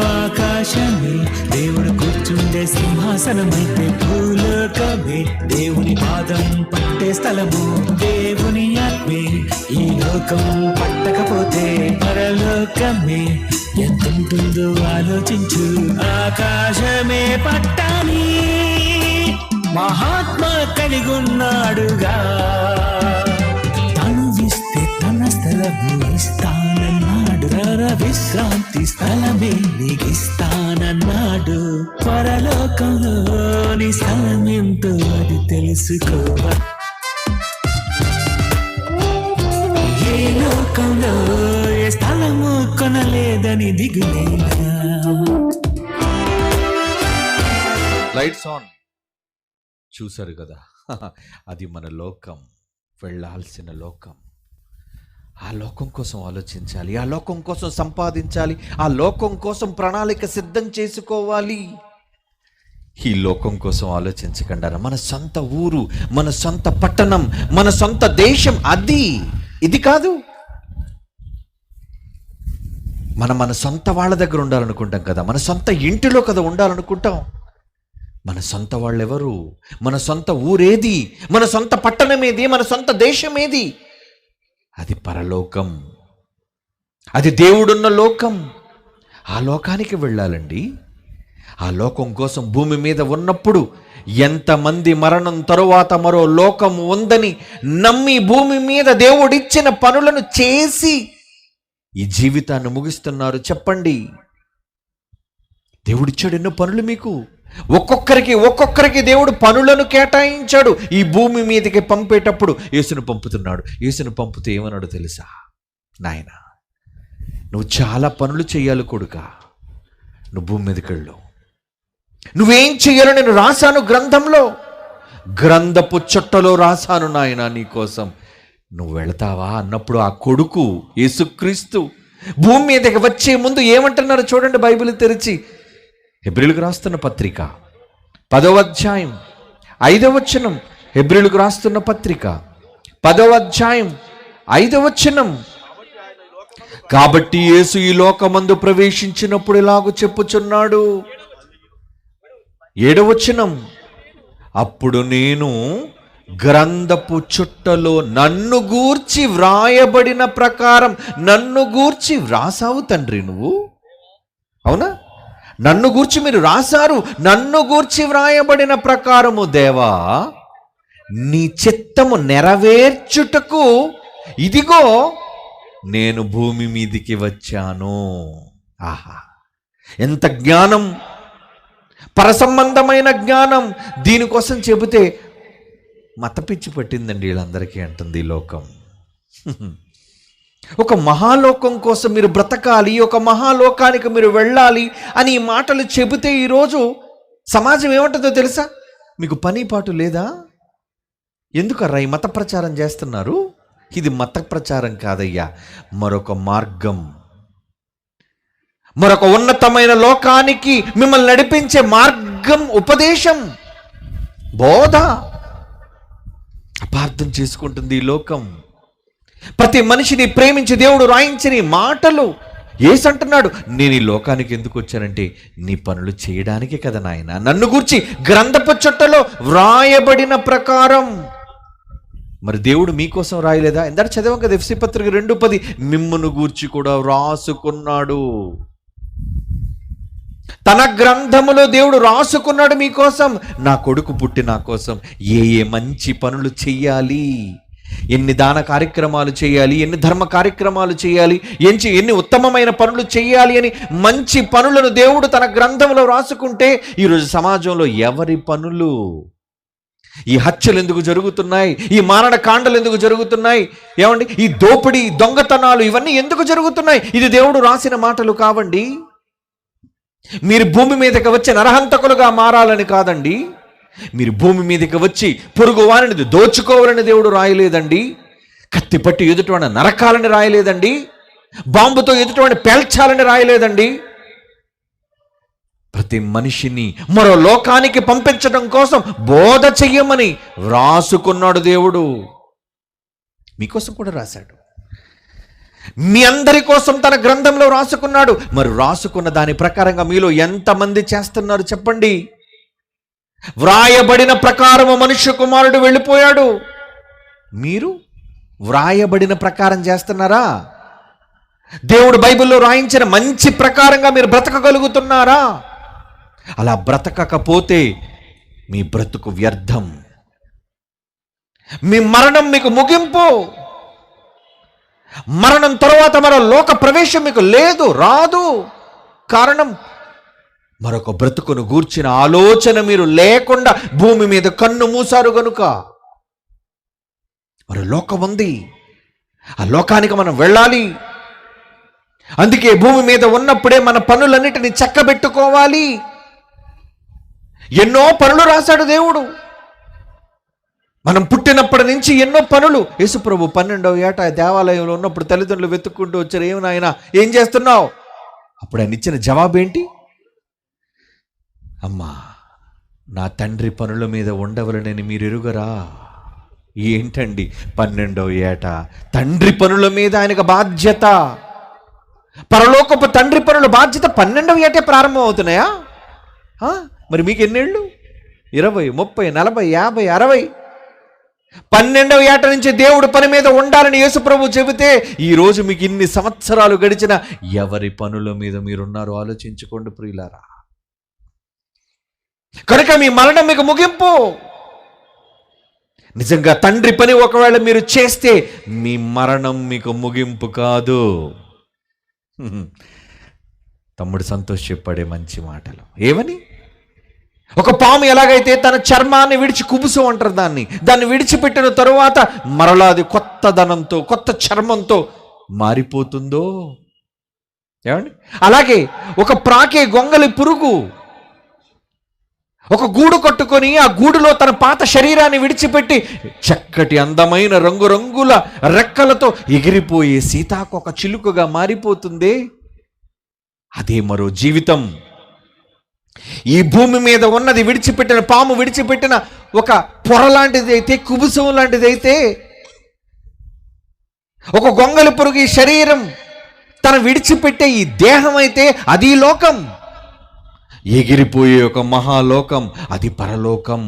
ఆకాశమే దేవుడు కూర్చుండే సింహాసనమైతే, భూలోకమే దేవుని పాదం పట్టే స్థలము. దేవుని ఆత్మే ఈ లోకం పట్టకపోతే పరలోకమే ఎంతుంటుందో ఆలోచించు. ఆకాశమే పట్టాలి, మహాత్మా కలిగున్నాడుగా. తను ఇస్తే తన స్థలము ఇస్తానన్నాడు, విశ్రాంతి స్థలమే నీకిస్తానన్నాడు. పరలోకంలోని స్థలమేంటో అది తెలుసుకోవా? ఏ లోకంలో ఏ స్థలము కొనలేదని దిగులేలా. Lights on. చూశారు కదా, అది మన లోకం, వెళ్ళాల్సిన లోకం. ఆ లోకం కోసం ఆలోచించాలి, ఆ లోకం కోసం సంపాదించాలి, ఆ లోకం కోసం ప్రణాళిక సిద్ధం చేసుకోవాలి. ఈ లోకం కోసం ఆలోచించకుండా మన సొంత ఊరు, మన సొంత పట్టణం, మన సొంత దేశం ఇది కాదు. మన సొంత వాళ్ళ దగ్గర ఉండాలనుకుంటాం కదా, మన సొంత ఇంటిలో కదా ఉండాలనుకుంటాం. మన సొంత వాళ్ళెవరు? మన సొంత ఊరేది? మన సొంత పట్టణం ఏది? మన సొంత దేశం ఏది? అది పరలోకం, అది దేవుడున్న లోకం. ఆ లోకానికి వెళ్ళాలండి. ఆ లోకం కోసం భూమి మీద ఉన్నప్పుడు ఎంతమంది మరణం తరువాత మరో లోకం ఉందని నమ్మి భూమి మీద దేవుడిచ్చిన పనులను చేసి ఈ జీవితాన్ని ముగిస్తున్నారు. చెప్పండి, దేవుడిచ్చాడు ఎన్నో పనులు మీకు. ఒక్కొక్కరికి దేవుడు పనులను కేటాయించాడు. ఈ భూమి మీదకి పంపేటప్పుడు యేసును పంపుతున్నాడు. యేసును పంపుతూ ఏమన్నాడు తెలుసా? నాయన, నువ్వు చాలా పనులు చేయాలి కొడుకా, నువ్వు భూమి మీదకి వెళ్ళు. నువ్వేం చెయ్యాలో నేను రాశాను గ్రంథంలో, గ్రంథపు చుట్టలో రాశాను నాయన నీకోసం. నువ్వు వెళతావా అన్నప్పుడు ఆ కొడుకు యేసుక్రీస్తు భూమి మీదకి వచ్చే ముందు ఏమంటున్నారు చూడండి, బైబిల్ తెరిచి. హెబ్రీయులకు రాస్తున్న పత్రిక 10వ అధ్యాయం 5వ వచనం. హెబ్రీయులకు రాస్తున్న పత్రిక 10వ అధ్యాయం 5వ వచనం. కాబట్టి యేసు ఈ లోకమందు ప్రవేశించినప్పుడు ఇలాగూ చెప్పుచున్నాడు. 7వ వచనం. అప్పుడు నేను గ్రంథపు చుట్టలో నన్ను గూర్చి వ్రాయబడిన ప్రకారం, నన్ను గూర్చి వ్రాసావు తండ్రి నువ్వు, అవునా? నన్ను గూర్చి మీరు రాశారు, నన్ను గూర్చి వ్రాయబడిన ప్రకారము దేవా నీ చిత్తము నెరవేర్చుటకు ఇదిగో నేను భూమి మీదికి వచ్చాను. ఆహా, ఎంత జ్ఞానం! పరసంబంధమైన జ్ఞానం. దీనికోసం చెబితే మతపిచ్చి పట్టిందండి వీళ్ళందరికీ అంటుంది ఈ లోకం. ఒక మహాలోకం కోసం మీరు బ్రతకాలి, ఒక మహాలోకానికి మీరు వెళ్ళాలి అని ఈ మాటలు చెబితే ఈరోజు సమాజం ఏమంటుందో తెలుసా? మీకు పని పాటు లేదా? ఎందుకర్రా ఈ మత ప్రచారం చేస్తున్నారు? ఇది మత ప్రచారం కాదయ్యా, మరొక మార్గం, మరొక ఉన్నతమైన లోకానికి మిమ్మల్ని నడిపించే మార్గం, ఉపదేశం, బోధ. అపార్థం చేసుకుంటుంది ఈ లోకం. ప్రతి మనిషిని ప్రేమించి దేవుడు రాయించిన ఈ మాటలు. యేసు అంటున్నాడు, నేను ఈ లోకానికి ఎందుకు వచ్చానంటే నీ పనులు చేయడానికే కదా నాయన, నన్ను గూర్చి గ్రంథపు చుట్టలో వ్రాయబడిన ప్రకారం. మరి దేవుడు మీకోసం రాయలేదా? ఇందాక చదివాం కదా ఎఫెసీ పత్రిక 2:10, మిమ్మును గూర్చి కూడా వ్రాసుకున్నాడు. తన గ్రంథములో దేవుడు రాసుకున్నాడు మీకోసం. నా కొడుకు పుట్టి నా కోసం ఏ మంచి పనులు చెయ్యాలి, ఎన్ని దాన కార్యక్రమాలు చేయాలి, ఎన్ని ధర్మ కార్యక్రమాలు చేయాలి, ఎన్ని ఉత్తమమైన పనులు చేయాలి అని మంచి పనులను దేవుడు తన గ్రంథంలో రాసుకుంటే ఈరోజు సమాజంలో ఎవరి పనులు? ఈ హత్యలు ఎందుకు జరుగుతున్నాయి? ఈ మారణ కాండలు ఎందుకు జరుగుతున్నాయి? ఏమండి, ఈ దోపిడీ, దొంగతనాలు ఇవన్నీ ఎందుకు జరుగుతున్నాయి? ఇది దేవుడు రాసిన మాటలు కావండి. మీరు భూమి మీదకి వచ్చి నరహంతకులుగా మారాలని కాదండి. మీరు భూమి మీదకి వచ్చి పొరుగు వారిని దోచుకోవాలని దేవుడు రాయలేదండి. కత్తి పట్టి ఎదుటివాడిని నరకాలని రాయలేదండి. బాంబుతో ఎదుటివాడిని పేల్చాలని రాయలేదండి. ప్రతి మనిషిని మరో లోకానికి పంపించడం కోసం బోధ చెయ్యమని రాసుకున్నాడు దేవుడు. మీకోసం కూడా రాశాడు, మీ అందరి కోసం తన గ్రంథంలో రాసుకున్నాడు. మరి రాసుకున్న దాని ప్రకారంగా మీలో ఎంతమంది చేస్తున్నారు చెప్పండి? వ్రాయబడిన ప్రకారము మనుష్య కుమారుడు వెళ్ళిపోయాడు. మీరు వ్రాయబడిన ప్రకారం చేస్తున్నారా? దేవుడు బైబిల్లో రాయించిన మంచి ప్రకారంగా మీరు బ్రతకగలుగుతున్నారా? అలా బ్రతకకపోతే మీ బ్రతుకు వ్యర్థం. మీ మరణం మీకు ముగింపు. మరణం తరువాత మరో లోక ప్రవేశం మీకు లేదు, రాదు. కారణం, మరొక బ్రతుకును గూర్చిన ఆలోచన మీరు లేకుండా భూమి మీద కన్ను మూసారు గనుక. మరో లోకం ఉంది, ఆ లోకానికి మనం వెళ్ళాలి. అందుకే భూమి మీద ఉన్నప్పుడే మన పనులన్నిటిని చక్కబెట్టుకోవాలి. ఎన్నో పనులు రాశాడు దేవుడు. మనం పుట్టినప్పటి నుంచి ఎన్నో పనులు. యేసుప్రభు 12వ ఏట దేవాలయంలో ఉన్నప్పుడు తల్లిదండ్రులు వెతుక్కుంటూ వచ్చారు, ఏమి నాయనా ఏం చేస్తున్నావు? అప్పుడు ఆయన ఇచ్చిన జవాబు ఏంటి? అమ్మా, నా తండ్రి పనుల మీద ఉండవలనని మీరు ఎరుగరా? ఏంటండి 12వ ఏట తండ్రి పనుల మీద ఆయనకు బాధ్యత. పరలోకపు తండ్రి పనుల బాధ్యత 12వ ఏటే ప్రారంభం అవుతున్నాయా? మరి మీకు ఎన్నేళ్ళు? 20, 30, 40, 50, 60. 12వ ఏట నుంచి దేవుడు పని మీద ఉండాలని యేసుప్రభు చెబితే ఈరోజు మీకు ఇన్ని సంవత్సరాలు గడిచిన ఎవరి పనుల మీద మీరున్నారో ఆలోచించుకోండి ప్రియులారా. కనుక మీ మరణం మీకు ముగింపు. నిజంగా తండ్రి పని ఒకవేళ మీరు చేస్తే మీ మరణం మీకు ముగింపు కాదు. తమ్ముడు సంతోష్ చెప్పాడే మంచి మాటలు. ఏమని? ఒక పాము ఎలాగైతే తన చర్మాన్ని విడిచి కుబుసు అంటారు దాన్ని విడిచిపెట్టిన తరువాత మరలా అది కొత్త ధనంతో, కొత్త చర్మంతో మారిపోతుందో, ఏమండి, అలాగే ఒక ప్రాకే గొంగలి పురుగు ఒక గూడు కట్టుకొని ఆ గూడులో తన పాత శరీరాన్ని విడిచిపెట్టి చక్కటి అందమైన రంగురంగుల రెక్కలతో ఎగిరిపోయే సీతాకొక చిలుకగా మారిపోతుందే, అదే మరో జీవితం. ఈ భూమి మీద ఉన్నది విడిచిపెట్టిన పాము విడిచిపెట్టిన ఒక పొర లాంటిది అయితే, కుబుసం లాంటిది అయితే, ఒక గొంగలి పురుగు ఈ శరీరం తన విడిచిపెట్టే ఈ దేహం అయితే అది లోకం. ఎగిరిపోయే ఒక మహాలోకం, అది పరలోకం.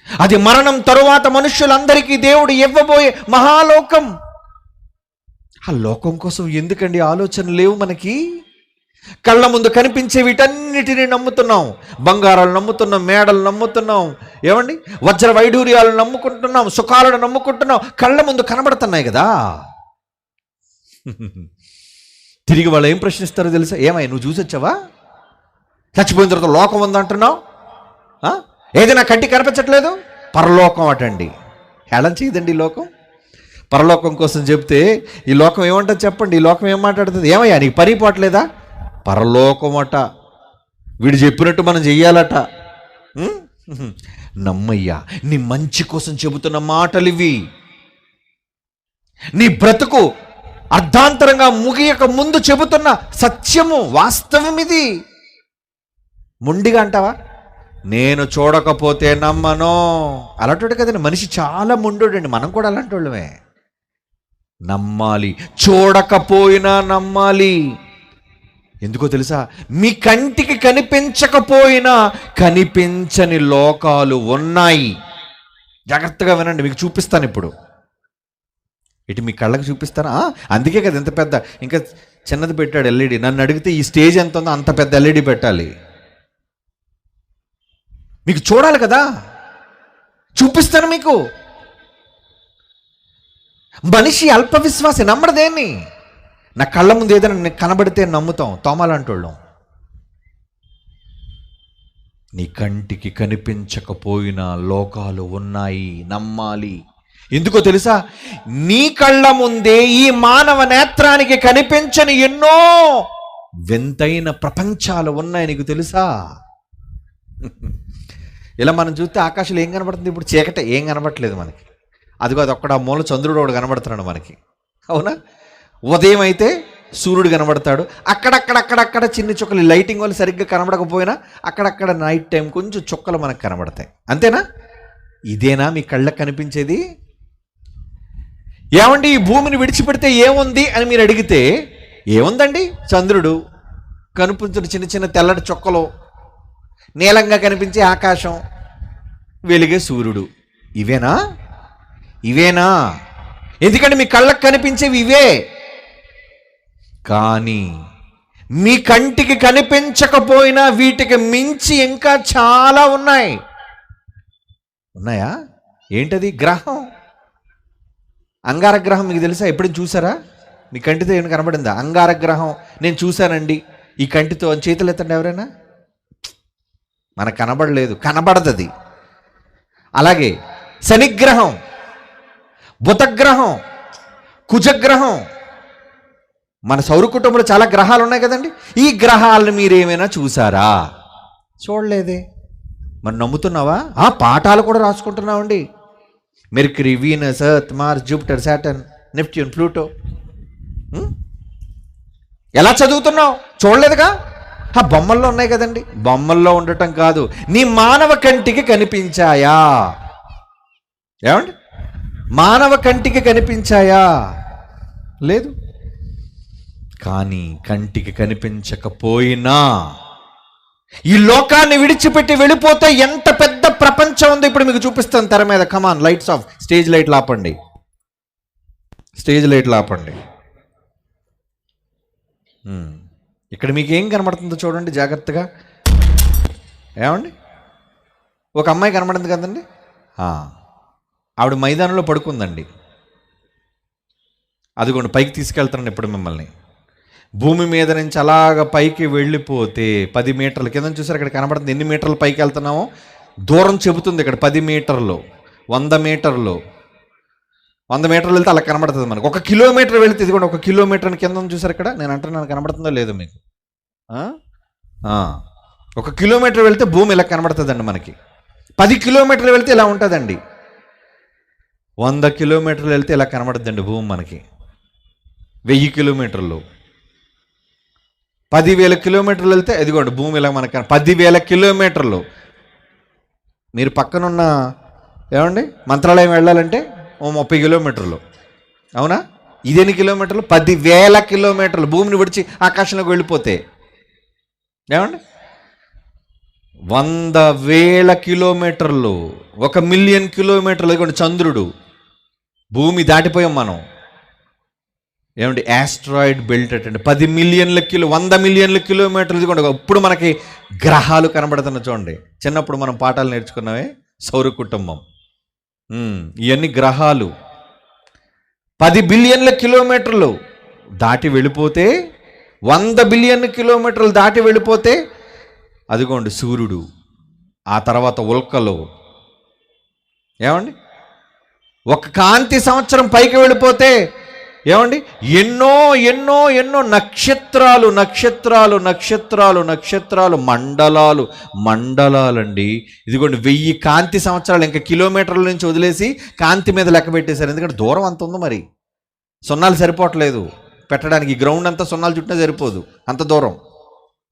అది మరణం తరువాత మనుష్యులందరికీ దేవుడు ఇవ్వబోయే మహాలోకం. ఆ లోకం కోసం ఎందుకండి ఆలోచన లేవు మనకి? కళ్ళ ముందు కనిపించే వీటన్నిటిని నమ్ముతున్నాం. బంగారాలు నమ్ముతున్నాం, మేడలు నమ్ముతున్నాం, ఏమండి, వజ్ర వైఢూర్యాలు నమ్ముకుంటున్నాం, సుఖాలను నమ్ముకుంటున్నాం. కళ్ళ ముందు కనబడుతున్నాయి కదా. తిరిగి వాళ్ళు ఏం ప్రశ్నిస్తారో తెలుసా? ఏమై నువ్వు చూసొచ్చావా? చచ్చిపోయిన తర్వాత లోకం ఉందంటున్నావు, ఏదైనా కంటి కనిపించట్లేదు? పరలోకం అటండి. హేళన చేయదండి ఈ లోకం. పరలోకం కోసం చెప్తే ఈ లోకం ఏమంటుంది చెప్పండి? ఈ లోకం ఏం మాట్లాడుతుంది? ఏమయ్యా నీకు పరిపాట్లేదా? పరలోకం అట, వీడు చెప్పినట్టు మనం చెయ్యాలట. నమ్మయ్యా, నీ మంచి కోసం చెబుతున్న మాటలు ఇవి. నీ బ్రతుకు అర్ధాంతరంగా ముగియక ముందు చెబుతున్న సత్యము, వాస్తవం ఇది. మొండిగా అంటావా? నేను చూడకపోతే నమ్మను. అలాంటి కదండి మనిషి, చాలా మొండోడండి. మనం కూడా అలాంటి వాళ్ళమే. నమ్మాలి, చూడకపోయినా నమ్మాలి. ఎందుకో తెలుసా? మీ కంటికి కనిపించకపోయినా కనిపించని లోకాలు ఉన్నాయి. జాగ్రత్తగా వినండి, మీకు చూపిస్తాను ఇప్పుడు. ఇటు మీ కళ్ళకి చూపిస్తానా? అందుకే కదా ఇంత పెద్ద, ఇంకా చిన్నది పెట్టాడు ఎల్ఈడి. నన్ను అడిగితే ఈ స్టేజ్ ఎంత ఉందో అంత పెద్ద ఎల్ఈడి పెట్టాలి. మీకు చూడాలి కదా, చూపిస్తాను మీకు. మనిషి అల్ప విశ్వాసి, నమ్మడు దేన్ని. నా కళ్ళ ముందు ఏదైనా కనబడితే నమ్ముతాం, తోమాలంటోళ్ళం. నీ కంటికి కనిపించకపోయినా లోకాలు ఉన్నాయి, నమ్మాలి. ఎందుకో తెలుసా? నీ కళ్ళ ముందే ఈ మానవ నేత్రానికి కనిపించని ఎన్నో వింతైన ప్రపంచాలు ఉన్నాయి. నీకు తెలుసా? ఇలా మనం చూస్తే ఆకాశంలో ఏం కనబడుతుంది? ఇప్పుడు చీకటే, ఏం కనబడట్లేదు మనకి. అదిగో అదొక్కడ మూల చంద్రుడు ఒకడు కనబడుతున్నాడు మనకి, అవునా? ఉదయం అయితే సూర్యుడు కనబడతాడు. అక్కడక్కడక్కడక్కడ చిన్న చుక్కలు, లైటింగ్ వల్ల సరిగ్గా కనబడకపోయినా అక్కడక్కడ నైట్ టైం కొంచెం చుక్కలు మనకు కనబడతాయి. అంతేనా? ఇదేనా మీ కళ్ళకు కనిపించేది? ఏమండి ఈ భూమిని విడిచిపెడితే ఏముంది అని మీరు అడిగితే, ఏముందండి? చంద్రుడు, కనిపించిన చిన్న చిన్న తెల్లటి చుక్కలు, నీలంగా కనిపించే ఆకాశం, వెలిగే సూర్యుడు. ఇవేనా? ఇవేనా? ఎందుకంటే మీ కళ్ళకు కనిపించేవి ఇవే. కానీ మీ కంటికి కనిపించకపోయినా వీటికి మించి ఇంకా చాలా ఉన్నాయి. ఉన్నాయా? ఏంటది? గ్రహం, అంగారగ్రహం. మీకు తెలుసా? ఎప్పుడైనా చూసారా? మీ కంటితో ఏమైనా కనబడిందా? అంగారగ్రహం నేను చూశానండి ఈ కంటితో అని చేతులు ఎత్తండి ఎవరైనా. మనకు కనబడలేదు, కనబడదు అది. అలాగే శనిగ్రహం, బుధగ్రహం, కుజగ్రహం. మన సౌర కుటుంబంలో చాలా గ్రహాలు ఉన్నాయి కదండి. ఈ గ్రహాలను మీరేమైనా చూసారా? చూడలేదే. మరి నమ్ముతున్నావా? పాఠాలు కూడా రాసుకుంటున్నావండి. Mercury, Venus, Earth, Mars, Jupiter, Saturn, Neptune, Pluto. ఎలా చదువుతున్నావు? చూడలేదుగా. బొమ్మల్లో ఉన్నాయి కదండి. బొమ్మల్లో ఉండటం కాదు, నీ మానవ కంటికి కనిపించాయా? ఏమండి? మానవ కంటికి కనిపించాయా? లేదు. కానీ కంటికి కనిపించకపోయినా ఈ లోకాన్ని విడిచిపెట్టి వెళ్ళిపోతే ఎంత పెద్ద ప్రపంచం ఉందో ఇప్పుడు మీకు చూపిస్తాను తెర మీద. కమాన్, లైట్స్ ఆఫ్. స్టేజ్ లైట్లు ఆపండి, స్టేజ్ లైట్లు ఆపండి. ఇక్కడ మీకు ఏం కనబడుతుందో చూడండి జాగ్రత్తగా. ఏమండి? ఒక అమ్మాయి కనబడింది కదండి. ఆవిడ మైదానంలో పడుకుందండి. అదిగోండి పైకి తీసుకెళ్తానండి ఇప్పుడు మిమ్మల్ని. భూమి మీద నుంచి అలాగ పైకి వెళ్ళిపోతే 10 మీటర్ల కింద చూసారు, ఇక్కడ కనబడుతుంది. ఎన్ని మీటర్లు పైకి వెళ్తున్నామో దూరం చెబుతుంది. ఇక్కడ 10 మీటర్లు, 100 మీటర్లు, 100 మీటర్లు వెళ్తే అలా కనబడుతుంది మనకు. 1 కిలోమీటర్ వెళితే, ఇది కూడా 1 కిలోమీటర్ కింద చూసారు ఇక్కడ. నేను అంటున్నాను, కనబడుతుందో లేదో మీకు? 1 కిలోమీటర్ వెళ్తే భూమి ఇలా కనబడుతుందండి మనకి. 10 కిలోమీటర్లు వెళ్తే ఇలా ఉంటుందండి. 100 కిలోమీటర్లు వెళ్తే ఇలా కనబడుతుందండి భూమి మనకి. 1000 కిలోమీటర్లు, 10,000 కిలోమీటర్లు వెళ్తే ఇదిగోండి భూమి ఇలా మనకు 10,000 కిలోమీటర్లు. మీరు పక్కనున్న ఏమండి మంత్రాలయం వెళ్ళాలంటే 30 కిలోమీటర్లు, అవునా? ఇదెన్ని కిలోమీటర్లు? 10,000 కిలోమీటర్లు భూమిని విడిచి ఆకాశంలోకి వెళ్ళిపోతే. ఏమండి? 100,000 కిలోమీటర్లు, 1,000,000 కిలోమీటర్లు. ఇదిగోండి చంద్రుడు, భూమి దాటిపోయాం మనం. ఏమంటే ఆస్ట్రాయిడ్ బెల్ట్ అంటే 10 మిలియన్ల 100 మిలియన్ల కిలోమీటర్లు. ఇదిగోండి ఇప్పుడు మనకి గ్రహాలు కనబడుతున్నాయి చూడండి. చిన్నప్పుడు మనం పాఠాలు నేర్చుకున్నామే, సౌర కుటుంబం. ఇవన్నీ గ్రహాలు. 10 బిలియన్ల కిలోమీటర్లు దాటి వెళ్ళిపోతే, 100 బిలియన్ కిలోమీటర్లు దాటి వెళ్ళిపోతే అదిగోండి సూర్యుడు, ఆ తర్వాత ఉల్కలు. ఏమండి? 1 కాంతి సంవత్సరం పైకి వెళ్ళిపోతే ఏమండి ఎన్నో ఎన్నో ఎన్నో నక్షత్రాలు నక్షత్రాలు నక్షత్రాలు నక్షత్రాలు మండలాలు మండలాలండి. ఇదిగోండి 1000 కాంతి సంవత్సరాలు. ఇంకా కిలోమీటర్ల నుంచి వదిలేసి కాంతి మీద లెక్క పెట్టేశారు, ఎందుకంటే దూరం అంత ఉందో మరి. సున్నాలు సరిపోవట్లేదు పెట్టడానికి, గ్రౌండ్ అంతా సున్నాలు చుట్టినా సరిపోదు, అంత దూరం.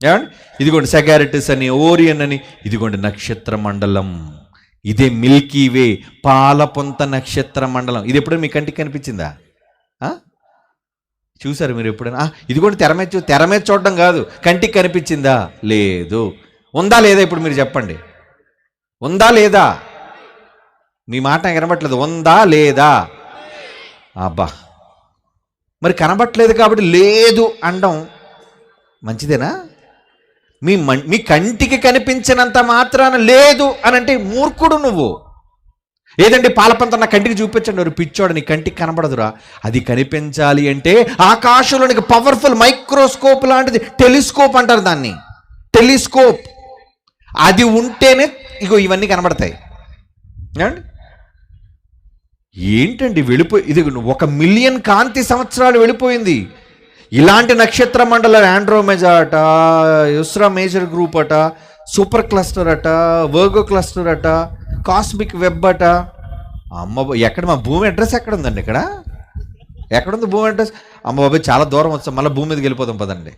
ఏమండి, ఇదిగోండి సెగారిటిస్ అని, ఓరియన్ అని, ఇదిగోండి నక్షత్ర మండలం, ఇదే మిల్కీ వే, పాలపొంత నక్షత్ర మండలం. ఇది ఎప్పుడైనా మీ కంటికి కనిపించిందా? చూసారు మీరు ఎప్పుడైనా? ఇదిగోండి తెర మీద చూడడం కాదు, కంటికి కనిపించిందా? లేదు. ఉందా లేదా? ఇప్పుడు మీరు చెప్పండి, ఉందా లేదా? మీ మాట కనబట్టలేదు. ఉందా లేదా? అబ్బా, మరి కనబట్టలేదు కాబట్టి లేదు అనడం మంచిదేనా? మీ కంటికి కనిపించినంత మాత్రాన లేదు అని అంటే మూర్ఖుడు నువ్వు. ఏదండి పాలపంత నా కంటికి చూపించండి, ఎవరు పిచ్చోడు, నీ కంటికి కనబడదురా. అది కనిపించాలి అంటే ఆకాశంలోనికి పవర్ఫుల్ మైక్రోస్కోప్ లాంటిది, టెలిస్కోప్ అంటారు దాన్ని, టెలిస్కోప్. అది ఉంటేనే ఇగో ఇవన్నీ కనబడతాయి. ఏంటండి ఇది 1,000,000 కాంతి సంవత్సరాలు వెళ్ళిపోయింది. ఇలాంటి నక్షత్ర మండలం ఆండ్రోమెజా అట, యుస్రా మేజర్ గ్రూప్ అట, సూపర్ క్లస్టర్ అట, వర్గో క్లస్టర్ అట, కాస్మిక్ వెబ్ అట. అమ్మ, ఎక్కడ మా భూమి అడ్రస్ ఎక్కడ ఉందండి? ఎక్కడుంది భూమి అడ్రస్? అమ్మ బాబాయ్, చాలా దూరం వచ్చాం, మళ్ళీ భూమి మీదకి వెళ్ళిపోతాం పదండి.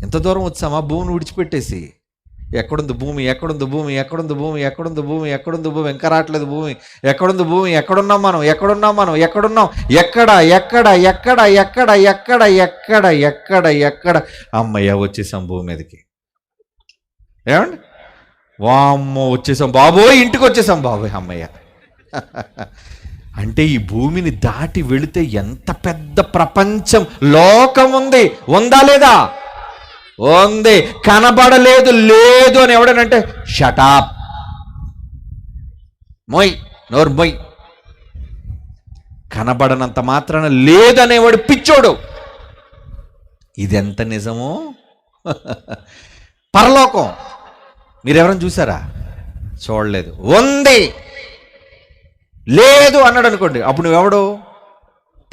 ఎంత దూరం వచ్చామా భూమిని విడిచిపెట్టేసి? ఎక్కడుంది భూమి? ఎక్కడుంది భూమి? ఎక్కడుంది భూమి? ఎక్కడుంది భూమి? ఎక్కడుంది భూమి? ఇంకా రావట్లేదు భూమి. ఎక్కడుంది భూమి? ఎక్కడున్నాం మనం? ఎక్కడున్నాం? ఎక్కడ? అమ్మయ్య, వచ్చేసాం భూమి మీదకి. ఏమండి, వామ్మో వచ్చేసాం బాబోయ్, ఇంటికి వచ్చేసాం బాబోయ్, అమ్మయ్య. అంటే ఈ భూమిని దాటి వెళితే ఎంత పెద్ద ప్రపంచం, లోకం ఉంది. ఉందా లేదా? ఉంది. కనబడలేదు, లేదు అని ఎవడనంటే షటాప్, మొయ్, నోరు మొయ్. కనబడనంత మాత్రాన లేదనేవాడు పిచ్చోడు. ఇదెంత నిజమో. పరలోకం మీరెవరైనా చూసారా? చూడలేదు. ఉంది, లేదు అన్నాడు అనుకోండి, అప్పుడు నువ్వెవడు?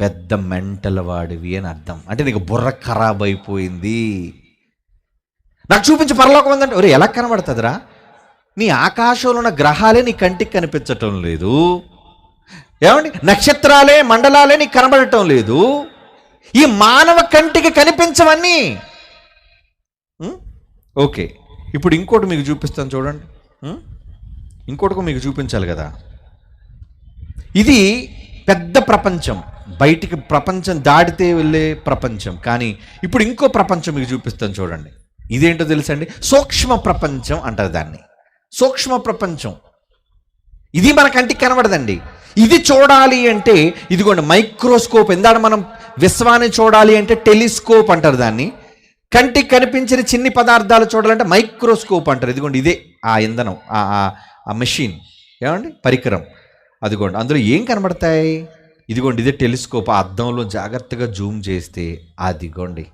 పెద్ద మెంటల్ వాడివి అని అర్థం. అంటే నీకు బుర్ర ఖరాబ్ అయిపోయింది. నాకు చూపించి పరలోకం ఉందంటే, ఒరే ఎలా కనబడుతుందిరా? నీ ఆకాశంలో ఉన్న గ్రహాలే నీ కంటికి కనిపించటం లేదు. ఏమండి, నక్షత్రాలే మండలాలే నీకు కనబడటం లేదు. ఈ మానవ కంటికి కనిపించవన్నీ. ఓకే, ఇప్పుడు ఇంకోటి మీకు చూపిస్తాను చూడండి. ఇంకోటి మీకు చూపించాలి కదా. ఇది పెద్ద ప్రపంచం, బయటికి ప్రపంచం దాటితే వెళ్ళే ప్రపంచం. కానీ ఇప్పుడు ఇంకో ప్రపంచం మీకు చూపిస్తాను చూడండి. ఇదేంటో తెలుసండి? సూక్ష్మ ప్రపంచం అంటారు దాన్ని. సూక్ష్మ ప్రపంచం ఇది మన కంటికి కనబడదండి. ఇది చూడాలి అంటే ఇదిగోండి మైక్రోస్కోప్. ఎందాక మనం విశ్వాన్ని చూడాలి అంటే టెలిస్కోప్ అంటారు దాన్ని. కంటికి కనిపించిన చిన్ని పదార్థాలు చూడాలంటే మైక్రోస్కోప్ అంటారు. ఇదిగోండి ఇదే ఆ ఇంధనం, ఆ మెషిన్, ఏమండి పరికరం. అదిగోండి అందులో ఏం కనబడతాయి? ఇదిగోండి ఇదే టెలిస్కోప్. ఆ అద్దంలో జాగ్రత్తగా జూమ్ చేస్తే అదిగోండి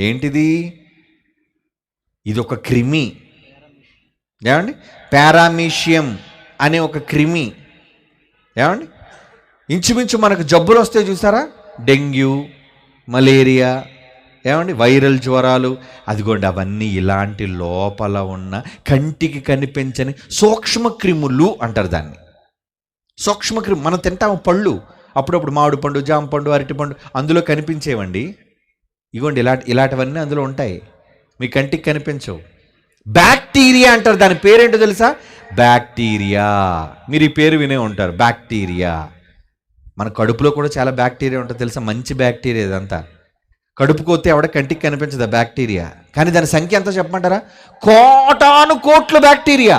ఏంటిది? ఇది ఒక క్రిమి. ఏమండి, పారామీషియం అనే ఒక క్రిమి. ఏమండి, ఇంచుమించు మనకు జబ్బులు వస్తే చూసారా, డెంగ్యూ, మలేరియా, ఏమండి వైరల్ జ్వరాలు, అదిగోండి అవన్నీ ఇలాంటి లోపల ఉన్న కంటికి కనిపించని సూక్ష్మ క్రిములు అంటారు దాన్ని. సూక్ష్మక్రిమి. మనం తింటాము పళ్ళు, అప్పుడప్పుడు మామిడి పండు, జామ పండు, అరటి పండు, అందులో కనిపించేవండి. ఇగోండి ఇలాంటివన్నీ అందులో ఉంటాయి, మీ కంటికి కనిపించవు. బ్యాక్టీరియా అంటారు, దాని పేరేంటో తెలుసా? బ్యాక్టీరియా. మీరు ఈ పేరు వినే ఉంటారు, బ్యాక్టీరియా. మన కడుపులో కూడా చాలా బ్యాక్టీరియా ఉంటుంది తెలుసా, మంచి బ్యాక్టీరియా. ఇదంతా కడుపుకొస్తే ఎవడ కంటికి కనిపించదు ఆ బ్యాక్టీరియా. కానీ దాని సంఖ్య ఎంతో చెప్పమంటారా? కోటాను కోట్లు బ్యాక్టీరియా,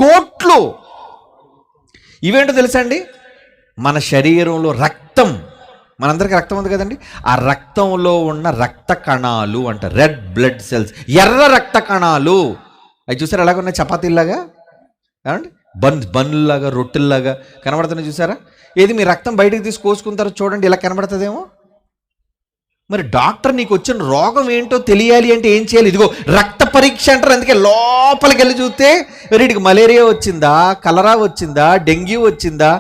కోట్లు. ఇవేంటో తెలుసా అండి? మన శరీరంలో రక్తం, మనందరికీ రక్తం ఉంది కదండి, ఆ రక్తంలో ఉన్న రక్త కణాలు అంట, రెడ్ బ్లడ్ సెల్స్, ఎర్ర రక్త కణాలు. అవి చూసారా ఎలాగ ఉన్నాయి? చపాతీలాగా, ఏమండి బన్నులాగా, రొట్టెల్లాగా కనబడుతున్నాయి చూసారా? ఏది మీ రక్తం బయటకు తీసి కోసుకుంటారో చూడండి, ఇలా కనబడుతుందేమో. మరి డాక్టర్ నీకు వచ్చిన రోగం ఏంటో తెలియాలి అంటే ఏం చేయాలి? ఇదిగో రక్త పరీక్ష అంటారు. అందుకే లోపలికి వెళ్ళి చూస్తే వీడికి మలేరియా వచ్చిందా, కలరా వచ్చిందా, డెంగ్యూ వచ్చిందా,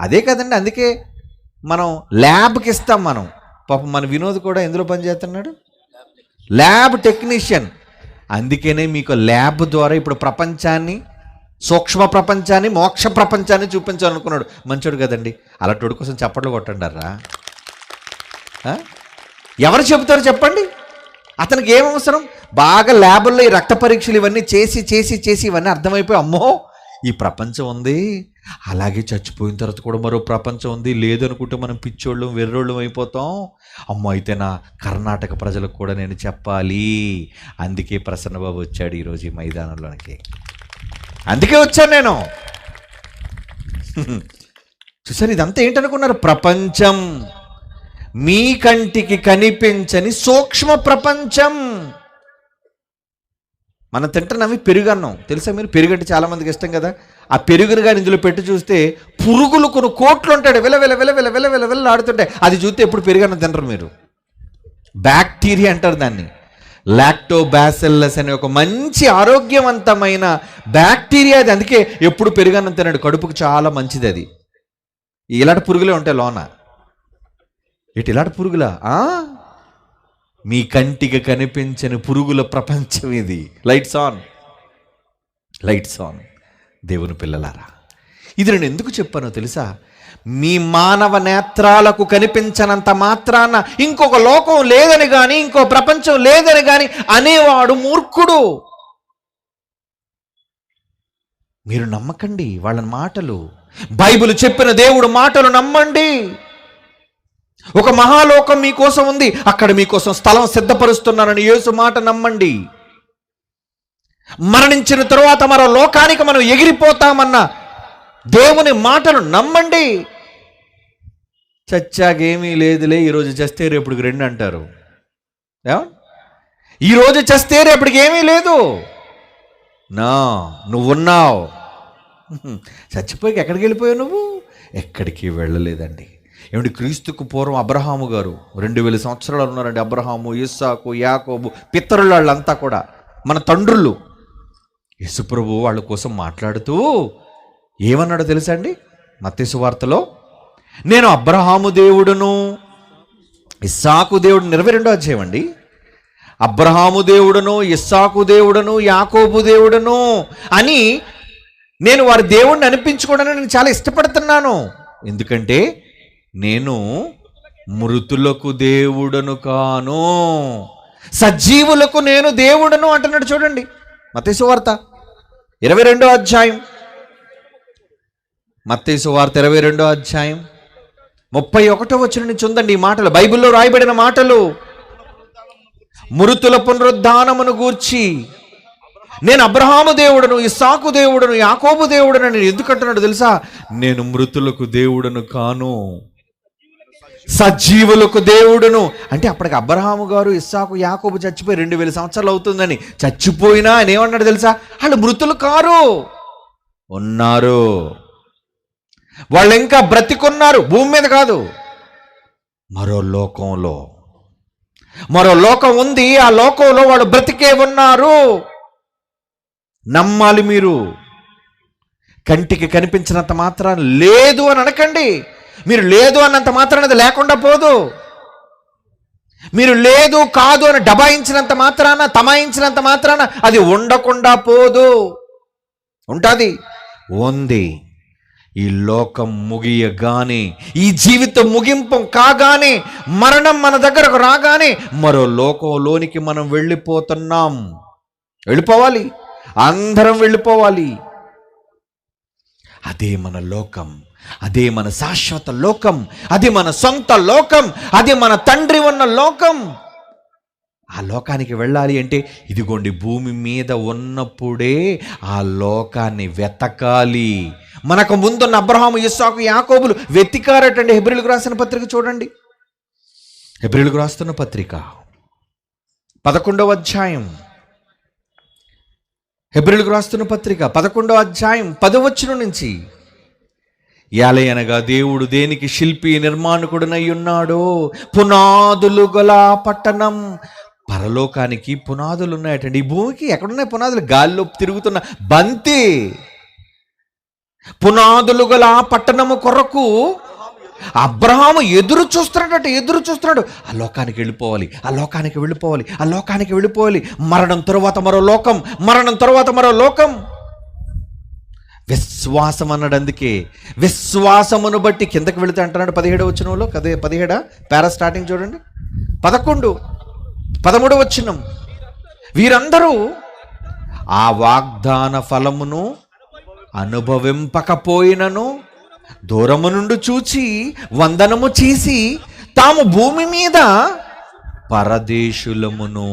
అదే కదండి. అందుకే మనం ల్యాబ్కి ఇస్తాం. మనం పాపం మన వినోద్ కూడా ఎందులో పనిచేస్తున్నాడు? Lab technician. అందుకనే మీకు ల్యాబ్ ద్వారా ఇప్పుడు ప్రపంచాన్ని, సూక్ష్మ ప్రపంచాన్ని, మోక్ష ప్రపంచాన్ని చూపించాలనుకున్నాడు. మంచోడు కదండి. అలాంటి కోసం చప్పట్లు కొట్టండారా. ఎవరు చెబుతారు చెప్పండి? అతనికి ఏం అవసరం? బాగా ల్యాబుల్లో ఈ రక్త పరీక్షలు ఇవన్నీ చేసి చేసి చేసి ఇవన్నీ అర్థమైపోయి, అమ్మో ఈ ప్రపంచం ఉంది, అలాగే చచ్చిపోయిన తర్వాత కూడా మరో ప్రపంచం ఉంది, లేదనుకుంటే మనం పిచ్చోళ్ళం వెర్రోళ్ళం అయిపోతాం, అమ్మో అయితే నా కర్ణాటక ప్రజలకు కూడా నేను చెప్పాలి. అందుకే ప్రసన్నబాబు వచ్చాడు ఈరోజు ఈ మైదానంలోనికి. అందుకే వచ్చాను నేను. చూసారు, ఇదంతా ఏంటనుకున్నారు? ప్రపంచం, మీ కంటికి కనిపించని సూక్ష్మ ప్రపంచం. మనం తింటున్నవి పెరుగన్నం, తెలుసా మీరు? పెరుగంటే చాలామందికి ఇష్టం కదా. ఆ పెరుగును కానీ ఇందులో పెట్టి చూస్తే పురుగులు కొన్ని కోట్లు ఉంటాడు, విల విల విల విల విల విల విల ఆడుతుంటాయి. అది చూస్తే ఎప్పుడు పెరుగన్నం తినరు మీరు. బ్యాక్టీరియా అంటారు దాన్ని, లాక్టోబాసిల్లస్ అనే ఒక మంచి ఆరోగ్యవంతమైన బ్యాక్టీరియా అది. అందుకే ఎప్పుడు పెరుగన్నం తినడు, కడుపుకు చాలా మంచిది అది. ఇలాంటి పురుగులే ఉంటాయి లోన. ఇలాంటి పురుగులా? మీ కంటికి కనిపించని పురుగుల ప్రపంచం ఇది. Lights on, lights on. దేవుని పిల్లలారా, ఇది నేను ఎందుకు చెప్పానో తెలుసా? మీ మానవ నేత్రాలకు కనిపించనంత మాత్రాన ఇంకొక లోకం లేదని కానీ, ఇంకో ప్రపంచం లేదని కానీ అనేవాడు మూర్ఖుడు. మీరు నమ్మకండి వాళ్ళ మాటలు. బైబిల్ చెప్పిన దేవుడు మాటలు నమ్మండి. ఒక మహాలోకం మీకోసం ఉంది, అక్కడ మీకోసం స్థలం సిద్ధపరుస్తున్నానని యేసు మాట నమ్మండి. మరణించిన తరువాత మరో లోకానికి మనం ఎగిరిపోతామన్న దేవుని మాటలు నమ్మండి. చచ్చాకేమీ లేదులే, ఈరోజు చస్తే రేపుడికి రెండు అంటారు. ఈరోజు చస్తే రేపటికి ఏమీ లేదు. నువ్వున్నావు. చచ్చిపోయి ఎక్కడికి వెళ్ళిపోయావు నువ్వు? ఎక్కడికి వెళ్ళలేదండి. ఏమిటి, క్రీస్తుకు పూర్వం అబ్రహాము గారు 2000 సంవత్సరాలు ఉన్నారండి. అబ్రహాము, ఇస్సాకు, యాకోబు, పితరులు వాళ్ళంతా కూడా మన తండ్రులు. యేసుప్రభు వాళ్ళ కోసం మాట్లాడుతూ ఏమన్నాడో తెలుసా అండి? మత్తయి సువార్తలో, నేను అబ్రహాము దేవుడును ఇస్సాకు దేవుడు, 22వ అధ్యాయం అండి. అబ్రహాము దేవుడును ఇస్సాకు దేవుడును యాకోబు దేవుడును అని నేను వారి దేవుడిని అనిపించుకోవడానికి నేను చాలా ఇష్టపడుతున్నాను. ఎందుకంటే నేను మృతులకు దేవుడను కాను, సజీవులకు నేను దేవుడను అంటున్నాడు. చూడండి మత్తయి సువార్త 22వ అధ్యాయం. మత్తయి సువార్త 22వ అధ్యాయం 31వ వచనం నుంచి ఉందండి ఈ మాటలు. బైబిల్లో రాయబడిన మాటలు. మృతుల పునరుద్ధానమును గూర్చి నేను అబ్రహాము దేవుడను ఇస్సాకు దేవుడను యాకోబు దేవుడను నేను ఎందుకంటున్నాడు తెలుసా? నేను మృతులకు దేవుడను కాను, సజీవులకు దేవుడును. అంటే అప్పటికి అబ్రహాము గారు ఇస్సాకు యాకోబు చచ్చిపోయి 2000 సంవత్సరాలు అవుతుందని. చచ్చిపోయినా ఆయన ఏమన్నాడు తెలుసా? వాళ్ళు మృతులు కారు, ఉన్నారు. వాళ్ళు ఇంకా బ్రతికున్నారు, భూమి మీద కాదు, మరో లోకంలో. మరో లోకం ఉంది, ఆ లోకంలో వాళ్ళు బ్రతికే ఉన్నారు. నమ్మాలి మీరు. కంటికి కనిపించినంత మాత్రాన లేదు అని అనకండి. మీరు లేదు అన్నంత మాత్రాన అది లేకుండా పోదు. మీరు లేదు కాదు అని డబాయించినంత మాత్రాన, తమాయించినంత మాత్రాన అది ఉండకుండా పోదు. ఉంటుంది, ఉంది. ఈ లోకం ముగియగానే, ఈ జీవితం ముగింపు కాగానే, మరణం మన దగ్గరకు రాగానే మరో లోకంలోనికి మనం వెళ్ళిపోతున్నాం. వెళ్ళిపోవాలి, అందరం వెళ్ళిపోవాలి. అదే మన లోకం, అదే మన శాశ్వత లోకం, అది మన సొంత లోకం, అది మన తండ్రి ఉన్న లోకం. ఆ లోకానికి వెళ్ళాలి అంటే ఇదిగోండి భూమి మీద ఉన్నప్పుడే ఆ లోకాన్ని వెతకాలి. మనకు ముందున్న అబ్రహాము ఇస్సాకు యాకోబులు వెతికారటండి. హెబ్రీయులకు రాసిన పత్రిక చూడండి. హెబ్రీయులకు రాస్తున్న పత్రిక 11వ అధ్యాయం. హెబ్రీయులకు రాస్తున్న పత్రిక 11వ అధ్యాయం 10వ వచనం నుంచి. యాలయనగా దేవుడు దేనికి శిల్పి నిర్మాణకుడునై ఉన్నాడో, పునాదులు గల పట్టణం. పరలోకానికి పునాదులు ఉన్నాయటండి. ఈ భూమికి ఎక్కడున్నాయి పునాదులు? గాల్లో తిరుగుతున్న బంతి. పునాదులు గల పట్టణము కొరకు అబ్రహాము ఎదురు చూస్తున్నాడు. ఆ లోకానికి వెళ్ళిపోవాలి, ఆ లోకానికి వెళ్ళిపోవాలి, ఆ లోకానికి వెళ్ళిపోవాలి. మరణం తరువాత మరో లోకం, మరణం తరువాత మరో లోకం. విశ్వాసం అన్నాడు. అందుకే విశ్వాసమును బట్టి కిందకి వెళితే అంటున్నాడు 17వ వచనంలో. కదే 17 పారా స్టార్టింగ్ చూడండి. 11, 13 వచనం. వీరందరూ ఆ వాగ్దాన ఫలమును అనుభవింపకపోయినను దూరము నుండి చూచి వందనము చేసి తాము భూమి మీద పరదేశులమును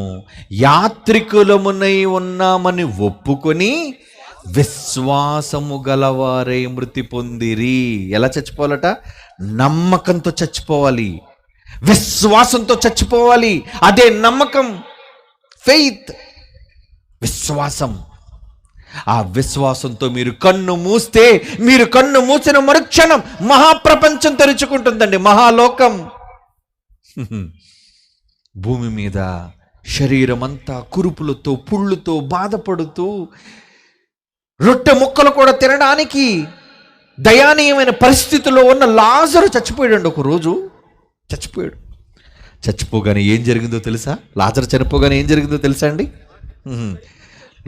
యాత్రికులమునై ఉన్నామని ఒప్పుకొని విశ్వాసము గలవారై మృతి పొందిరి. ఎలా చచ్చిపోవాలట? నమ్మకంతో చచ్చిపోవాలి, విశ్వాసంతో చచ్చిపోవాలి. అదే నమ్మకం, ఫెయిత్, విశ్వాసం. ఆ విశ్వాసంతో మీరు కన్ను మూస్తే, మీరు కన్ను మూసిన మరుక్షణం మహాప్రపంచం తెరుచుకుంటుందండి, మహాలోకం. భూమి మీద శరీరం అంతా కురుపులతో పుళ్ళుతో బాధపడుతూ రొట్టె ముక్కలు కూడా తినడానికి దయానీయమైన పరిస్థితిలో ఉన్న లాజరు చచ్చిపోయాడు. ఒక రోజు చచ్చిపోయాడు. చచ్చిపోగానే ఏం జరిగిందో తెలుసా? లాజరు చనిపోగానే ఏం జరిగిందో తెలుసా అండి?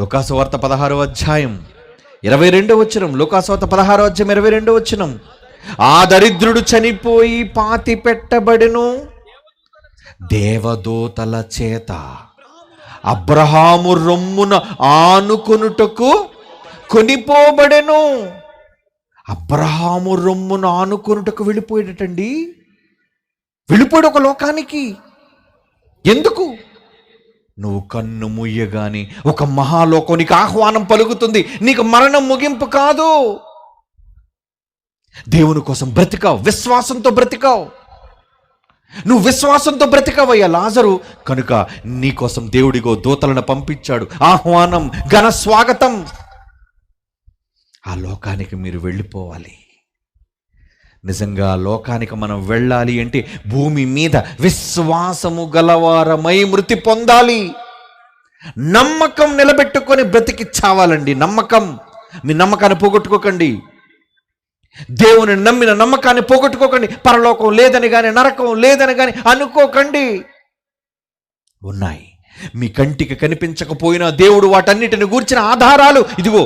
లూకాసు వార్త 16వ అధ్యాయం 22వ వచనం. లూకాసు వార్త 16వ అధ్యాయం 22వ వచనం. ఆ దరిద్రుడు చనిపోయి పాతి పెట్టబడెను, దేవదూతల చేత అబ్రహాము రొమ్మున ఆనుకొనుటకు కొనిపోబడెను. అబ్రహాము రొమ్మున ఆనుకొనుటకు వెళ్ళిపోయేటండి, వెళ్ళిపోయాడు ఒక లోకానికి. ఎందుకు? నువ్వు కన్ను ముయ్యగానే ఒక మహాలోకం నీకు ఆహ్వానం పలుకుతుంది. నీకు మరణం ముగింపు కాదు. దేవుని కోసం బ్రతికావు, విశ్వాసంతో బ్రతికావు. నువ్వు విశ్వాసంతో బ్రతికావయ్యా లాజరు. కనుక నీకోసం దేవుడిగో దూతలను పంపించాడు. ఆహ్వానం, ఘన స్వాగతం. ఆ లోకానికి మీరు వెళ్ళిపోవాలి. నిజంగా లోకానికి మనం వెళ్ళాలి అంటే భూమి మీద విశ్వాసము గలవారమై మృతి పొందాలి. నమ్మకం నిలబెట్టుకొని బ్రతికి చావాలండి. నమ్మకం. మీ నమ్మకాన్ని పోగొట్టుకోకండి. దేవుని నమ్మిన నమ్మకాన్ని పోగొట్టుకోకండి. పరలోకం లేదని కానీ, నరకం లేదని కానీ అనుకోకండి. ఉన్నాయి. మీ కంటికి కనిపించకపోయినా దేవుడు వాటన్నిటిని గూర్చిన ఆధారాలు ఇదిగో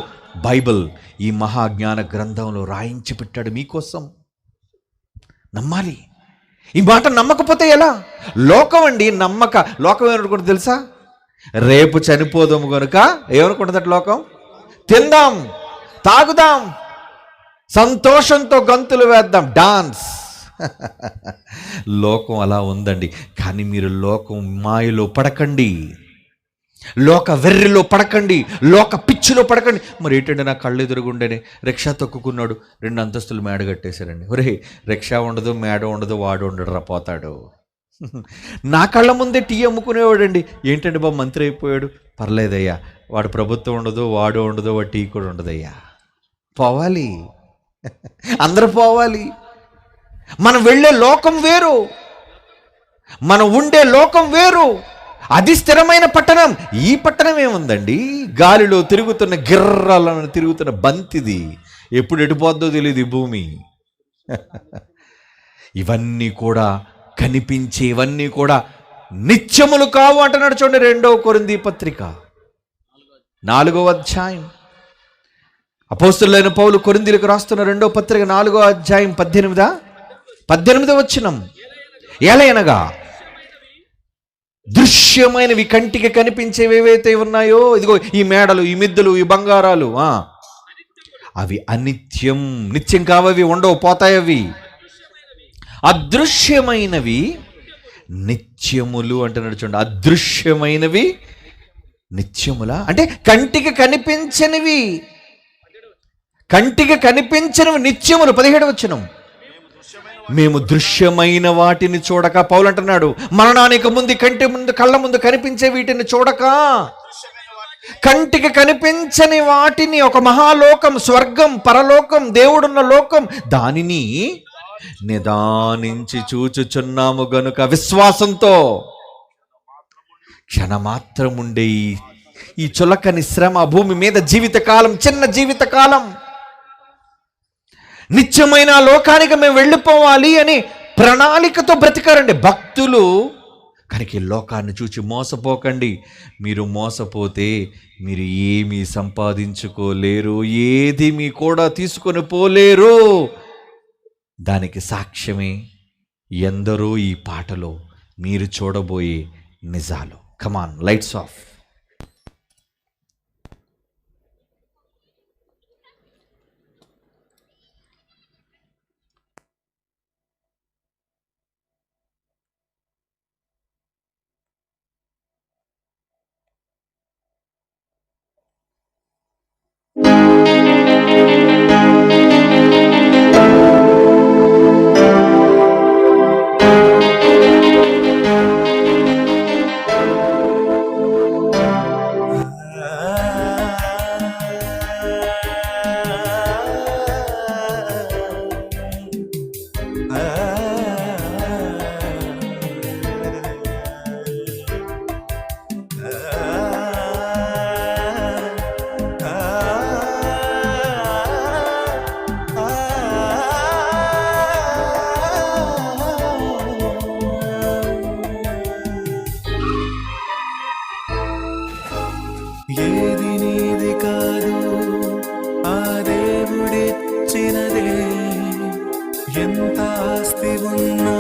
బైబిల్, ఈ మహాజ్ఞాన గ్రంథంలో రాయించి పెట్టాడు మీకోసం. నమ్మాలి. ఈ మాట నమ్మకపోతే ఎలా? లోకం అండి లోకం ఏమనుకుంటుంది తెలుసా? రేపు చనిపోదాము కనుక ఏమనుకుంటుందట లోకం? తిందాం, తాగుదాం, సంతోషంతో గంతులు వేద్దాం, డాన్స్. లోకం అలా ఉందండి. కానీ మీరు లోకం మాయలో పడకండి, లోక వెర్రిలో పడకండి, లోక పిచ్చిలో పడకండి. మరి ఏంటంటే నా కళ్ళు ఎదురుగుండేనే రిక్షా తొక్కుకున్నాడు, 2 అంతస్తులు మేడ కట్టేశారండి. ఒరే, రిక్షా ఉండదు, మేడ ఉండదు, వాడు ఉండడు రా పోతాడు. నా కళ్ళ ముందే టీ అమ్ముకునేవాడండి. ఏంటంటే బాబు మంత్రి అయిపోయాడు. పర్లేదయ్యా, వాడు ప్రభుత్వం ఉండదు, వాడు ఉండదు, వాడు టీ కూడా ఉండదయ్యా. పోవాలి, అందరూ పోవాలి. మనం వెళ్ళే లోకం వేరు, మనం ఉండే లోకం వేరు. అది స్థిరమైన పట్టణం. ఈ పట్టణం ఏముందండి? గాలిలో తిరుగుతున్న, గిర్రాలను తిరుగుతున్న బంతిది. ఎప్పుడు ఎటుపోద్దో తెలియదు ఈ భూమి. ఇవన్నీ కూడా కనిపించే, ఇవన్నీ కూడా నిత్యములు కావు అంటున్నాడు. చూడండి 2వ కొరింథీ పత్రిక 4వ అధ్యాయం. అపోస్తలుడైన పౌలు కొరింథీలకు రాస్తున్న 2వ పత్రిక 4వ అధ్యాయం 18వ వచనం. ఏలయనగా దృశ్యమైనవి, కంటికి కనిపించేవి ఏవైతే ఉన్నాయో, ఇదిగో ఈ మేడలు, ఈ మిద్దెలు, ఈ బంగారాలు, అవి అనిత్యం, నిత్యం కావవి, ఉండవు, పోతాయి. అవి అదృశ్యమైనవి నిత్యములు అంటున్నాడు. చూడండి, అదృశ్యమైనవి నిత్యములా అంటే కంటికి కనిపించనివి, కంటికి కనిపించనివి నిత్యములు. 17వ వచనం. మేము దృశ్యమైన వాటిని చూడక, పౌలు అంటున్నాడు, మరణానికి ముందు కంటి ముందు, కళ్ళ ముందు కనిపించే వీటిని చూడక, కంటికి కనిపించని వాటిని, ఒక మహాలోకం, స్వర్గం, పరలోకం, దేవుడున్న లోకం, దానిని నిదానించి చూచుచున్నాము గనుక విశ్వాసంతో క్షణమాత్రం ఉండే ఈ చులకని శ్రమ, భూమి మీద జీవితకాలం, చిన్న జీవితకాలం, నిత్యమైన లోకానికి మేము వెళ్ళిపోవాలి అని ప్రణాళికతో బ్రతికారండి. భక్తులు కనుక ఈ లోకాన్ని చూచి మోసపోకండి. మీరు మోసపోతే మీరు ఏమీ సంపాదించుకోలేరు, ఏది మీ కూడా తీసుకొని పోలేరు. దానికి సాక్ష్యమే ఎందరో ఈ పాటలో మీరు చూడబోయే నిజాలు. కమాన్, లైట్స్ ఆఫ్. ఏది నీది కాదు, ఆ దేవుడిచ్చినదే. ఎంత ఆస్తి ఉన్నా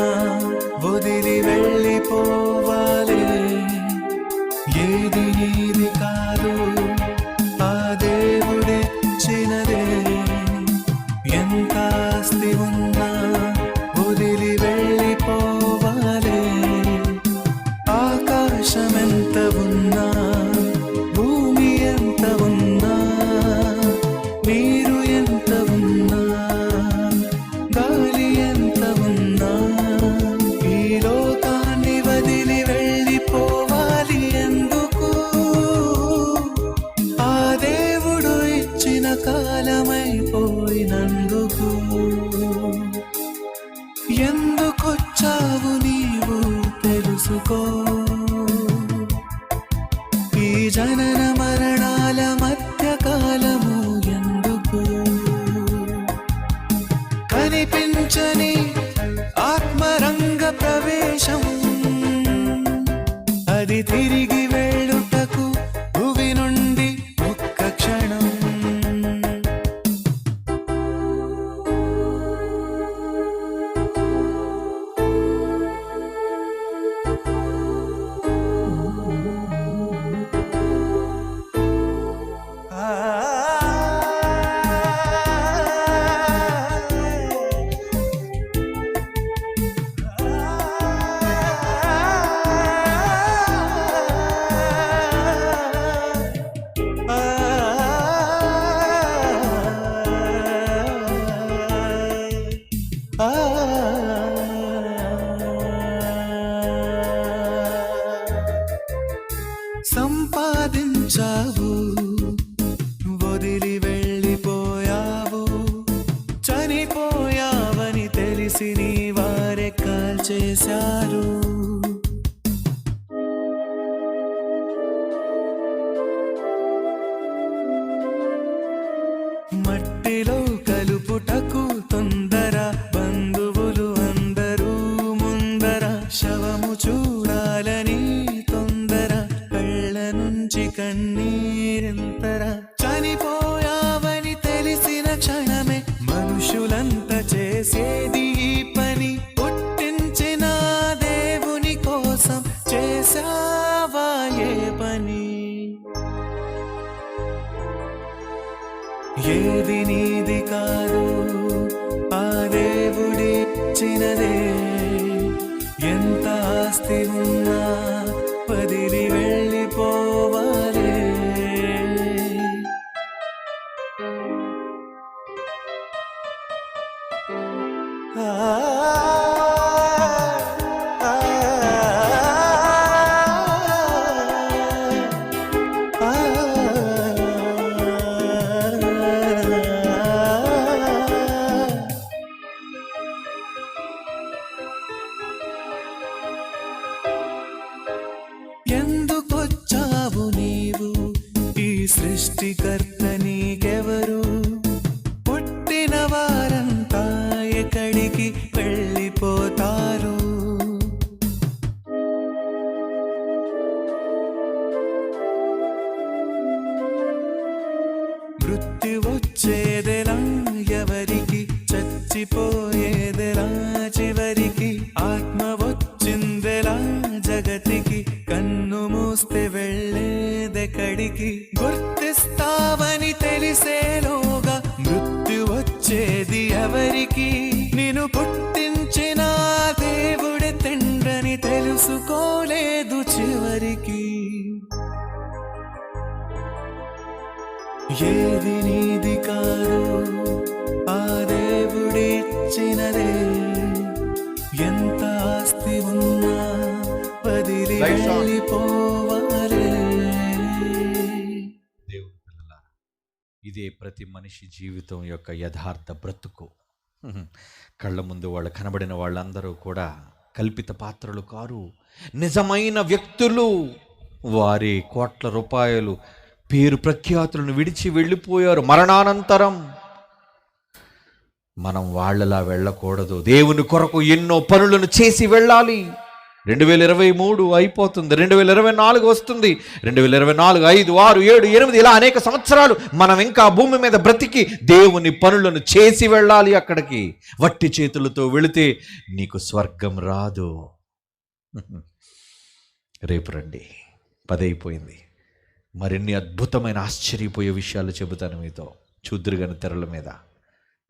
వదిలి వెళ్ళిపోవాలి. ఏది నీది కాదు, ఆ దేవుడిచ్చినదే. ఎంత ఆస్తి ఉన్నా వదిలి వెళ్ళిపోవాలి. ఆకాశమెంత ఉన్నా, భూమి ఎంత ఉన్నా, నీరు ఎంత ఉన్నా, గాలి ఎంత ఉన్నా, ఈ లోకాన్ని వదిలి వెళ్ళిపోవాలి. ఎందుకు? ఆ దేవుడు ఇచ్చిన కాలమైపోయినందుకు. ఎందుకొచ్చావు నీవు తెలుసుకో. ఈ జనన మరణాల మధ్య కాలము ఎందుకు? కనిపించని ఆత్మరంగ ప్రవేశం, అది తిరిగి వెళ్ళుటకు భువి నుండి ఒక్క క్షణం. సంపాదించావు, వదిలి వెళ్ళిపోయావు. చనిపోయావని తెలిసి నీ వారే కాల్చేశారు. మట్టిలో కలుపుటకు తొందర, బంధువులు అందరూ ముందర. శవము చూడాలని తొందర, కళ్ళ నుంచి కన్నీరెంతర. చనిపోయావని తెలిసిన క్షణమే మనుషులంతా చేసేది ఈ పని. పుట్టించిన దేవుని కోసం చేసావా ఏ పని? ఏది నీది కాదు, ఆ దేవుడిచ్చినదే. ఎంత ఆస్తి ఉన్నా వదిలి వెళ్ళిపోవాలి. ఎందుకొచ్చావు నీవు, ఈ సృష్టికర్త నీకెవరు? పుట్టిన వారంతా ఎక్కడికి వెళ్ళి పోయేదెలా చివరికి, ఆత్మ వచ్చిందెలా జగతికి, కన్ను మూస్తే వెళ్ళేదెక్కడికి, గుర్తిస్తావని తెలిసేలోగా మృత్యు వచ్చేది ఎవరికి, నిన్ను పుట్టించిన దేవుడే తండ్రని తెలుసుకోలేదు చివరికి. ఏది నీది కాదు ఆ దేవుడిచ్చినదే, ఎంత ఆస్తి ఉన్నా వదిలి వెళ్ళిపోవాలే. దేవుని పిల్లలారా, ఇదే ప్రతి మనిషి జీవితం యొక్క యథార్థ బ్రతుకు. కళ్ళ ముందు వాళ్ళు కనబడిన వాళ్ళందరూ కూడా కల్పిత పాత్రలు కారు, నిజమైన వ్యక్తులు. వారి కోట్ల రూపాయలు పేరు ప్రఖ్యాతులను విడిచి వెళ్ళిపోయారు మరణానంతరం. మనం వాళ్ళలా వెళ్ళకూడదు. దేవుని కొరకు ఎన్నో పనులను చేసి వెళ్ళాలి. 2023 అయిపోతుంది, 2024 వస్తుంది, 2024, 5, 6, 7, 8 ఇలా అనేక సంవత్సరాలు మనం ఇంకా భూమి మీద బ్రతికి దేవుని పనులను చేసి వెళ్ళాలి. అక్కడికి వట్టి చేతులతో వెళితే నీకు స్వర్గం రాదు. రేపు రండి, 10 అయిపోయింది. మరిన్ని అద్భుతమైన ఆశ్చర్యపోయే విషయాలు చెబుతాను మీతో. చూద్దురుగాని తెరల మీద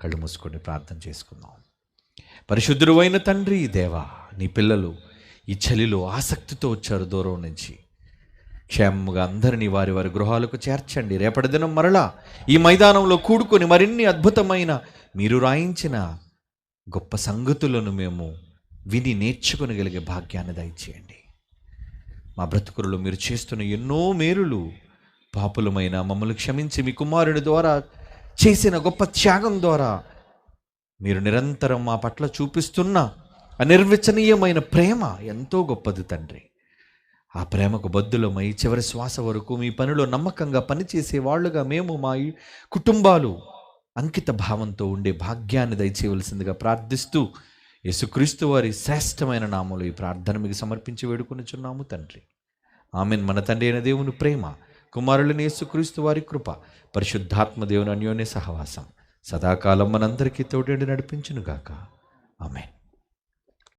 కళ్ళు మూసుకొని ప్రార్థన చేసుకుందాం. పరిశుద్ధుడు అయిన తండ్రి దేవా, నీ పిల్లలు ఈ చలిలో ఆసక్తితో వచ్చారు దూరం నుంచి. క్షేమంగా అందరినీ వారి వారి గృహాలకు చేర్చండి. రేపటి దినం మరలా ఈ మైదానంలో కూడుకొని మరిన్ని అద్భుతమైన మీరు రాయించిన గొప్ప సంగతులను మేము విని నేర్చుకొనగలిగే భాగ్యాన్ని దయచేయండి. మా బ్రతుకులలో మీరు చేస్తున్న ఎన్నో మేలులు, పాపులమైన మమ్మల్ని క్షమించి మీ కుమారుని ద్వారా చేసిన గొప్ప త్యాగం ద్వారా మీరు నిరంతరం మా పట్ల చూపిస్తున్న అనిర్వచనీయమైన ప్రేమ ఎంతో గొప్పది తండ్రి. ఆ ప్రేమకు బద్దులమై చివరి శ్వాస వరకు మీ పనిలో నమ్మకంగా పనిచేసే వాళ్ళుగా మేము మా కుటుంబాలు అంకిత భావంతో ఉండే భాగ్యాన్ని దయచేయవలసిందిగా ప్రార్థిస్తూ యేసుక్రీస్తు వారి శ్రేష్టమైన నామములో ఈ ప్రార్థన మీకు సమర్పించి వేడుకొనిచున్నాము తండ్రి. ఆమెన్. మన తండ్రి అయిన దేవుని ప్రేమ, కుమారులని యేసుక్రీస్తు వారి కృప, పరిశుద్ధాత్మ దేవుని అన్యోన్య సహవాసం సదాకాలం మనందరికీ తోడేండి నడిపించునుగాక. ఆమెన్.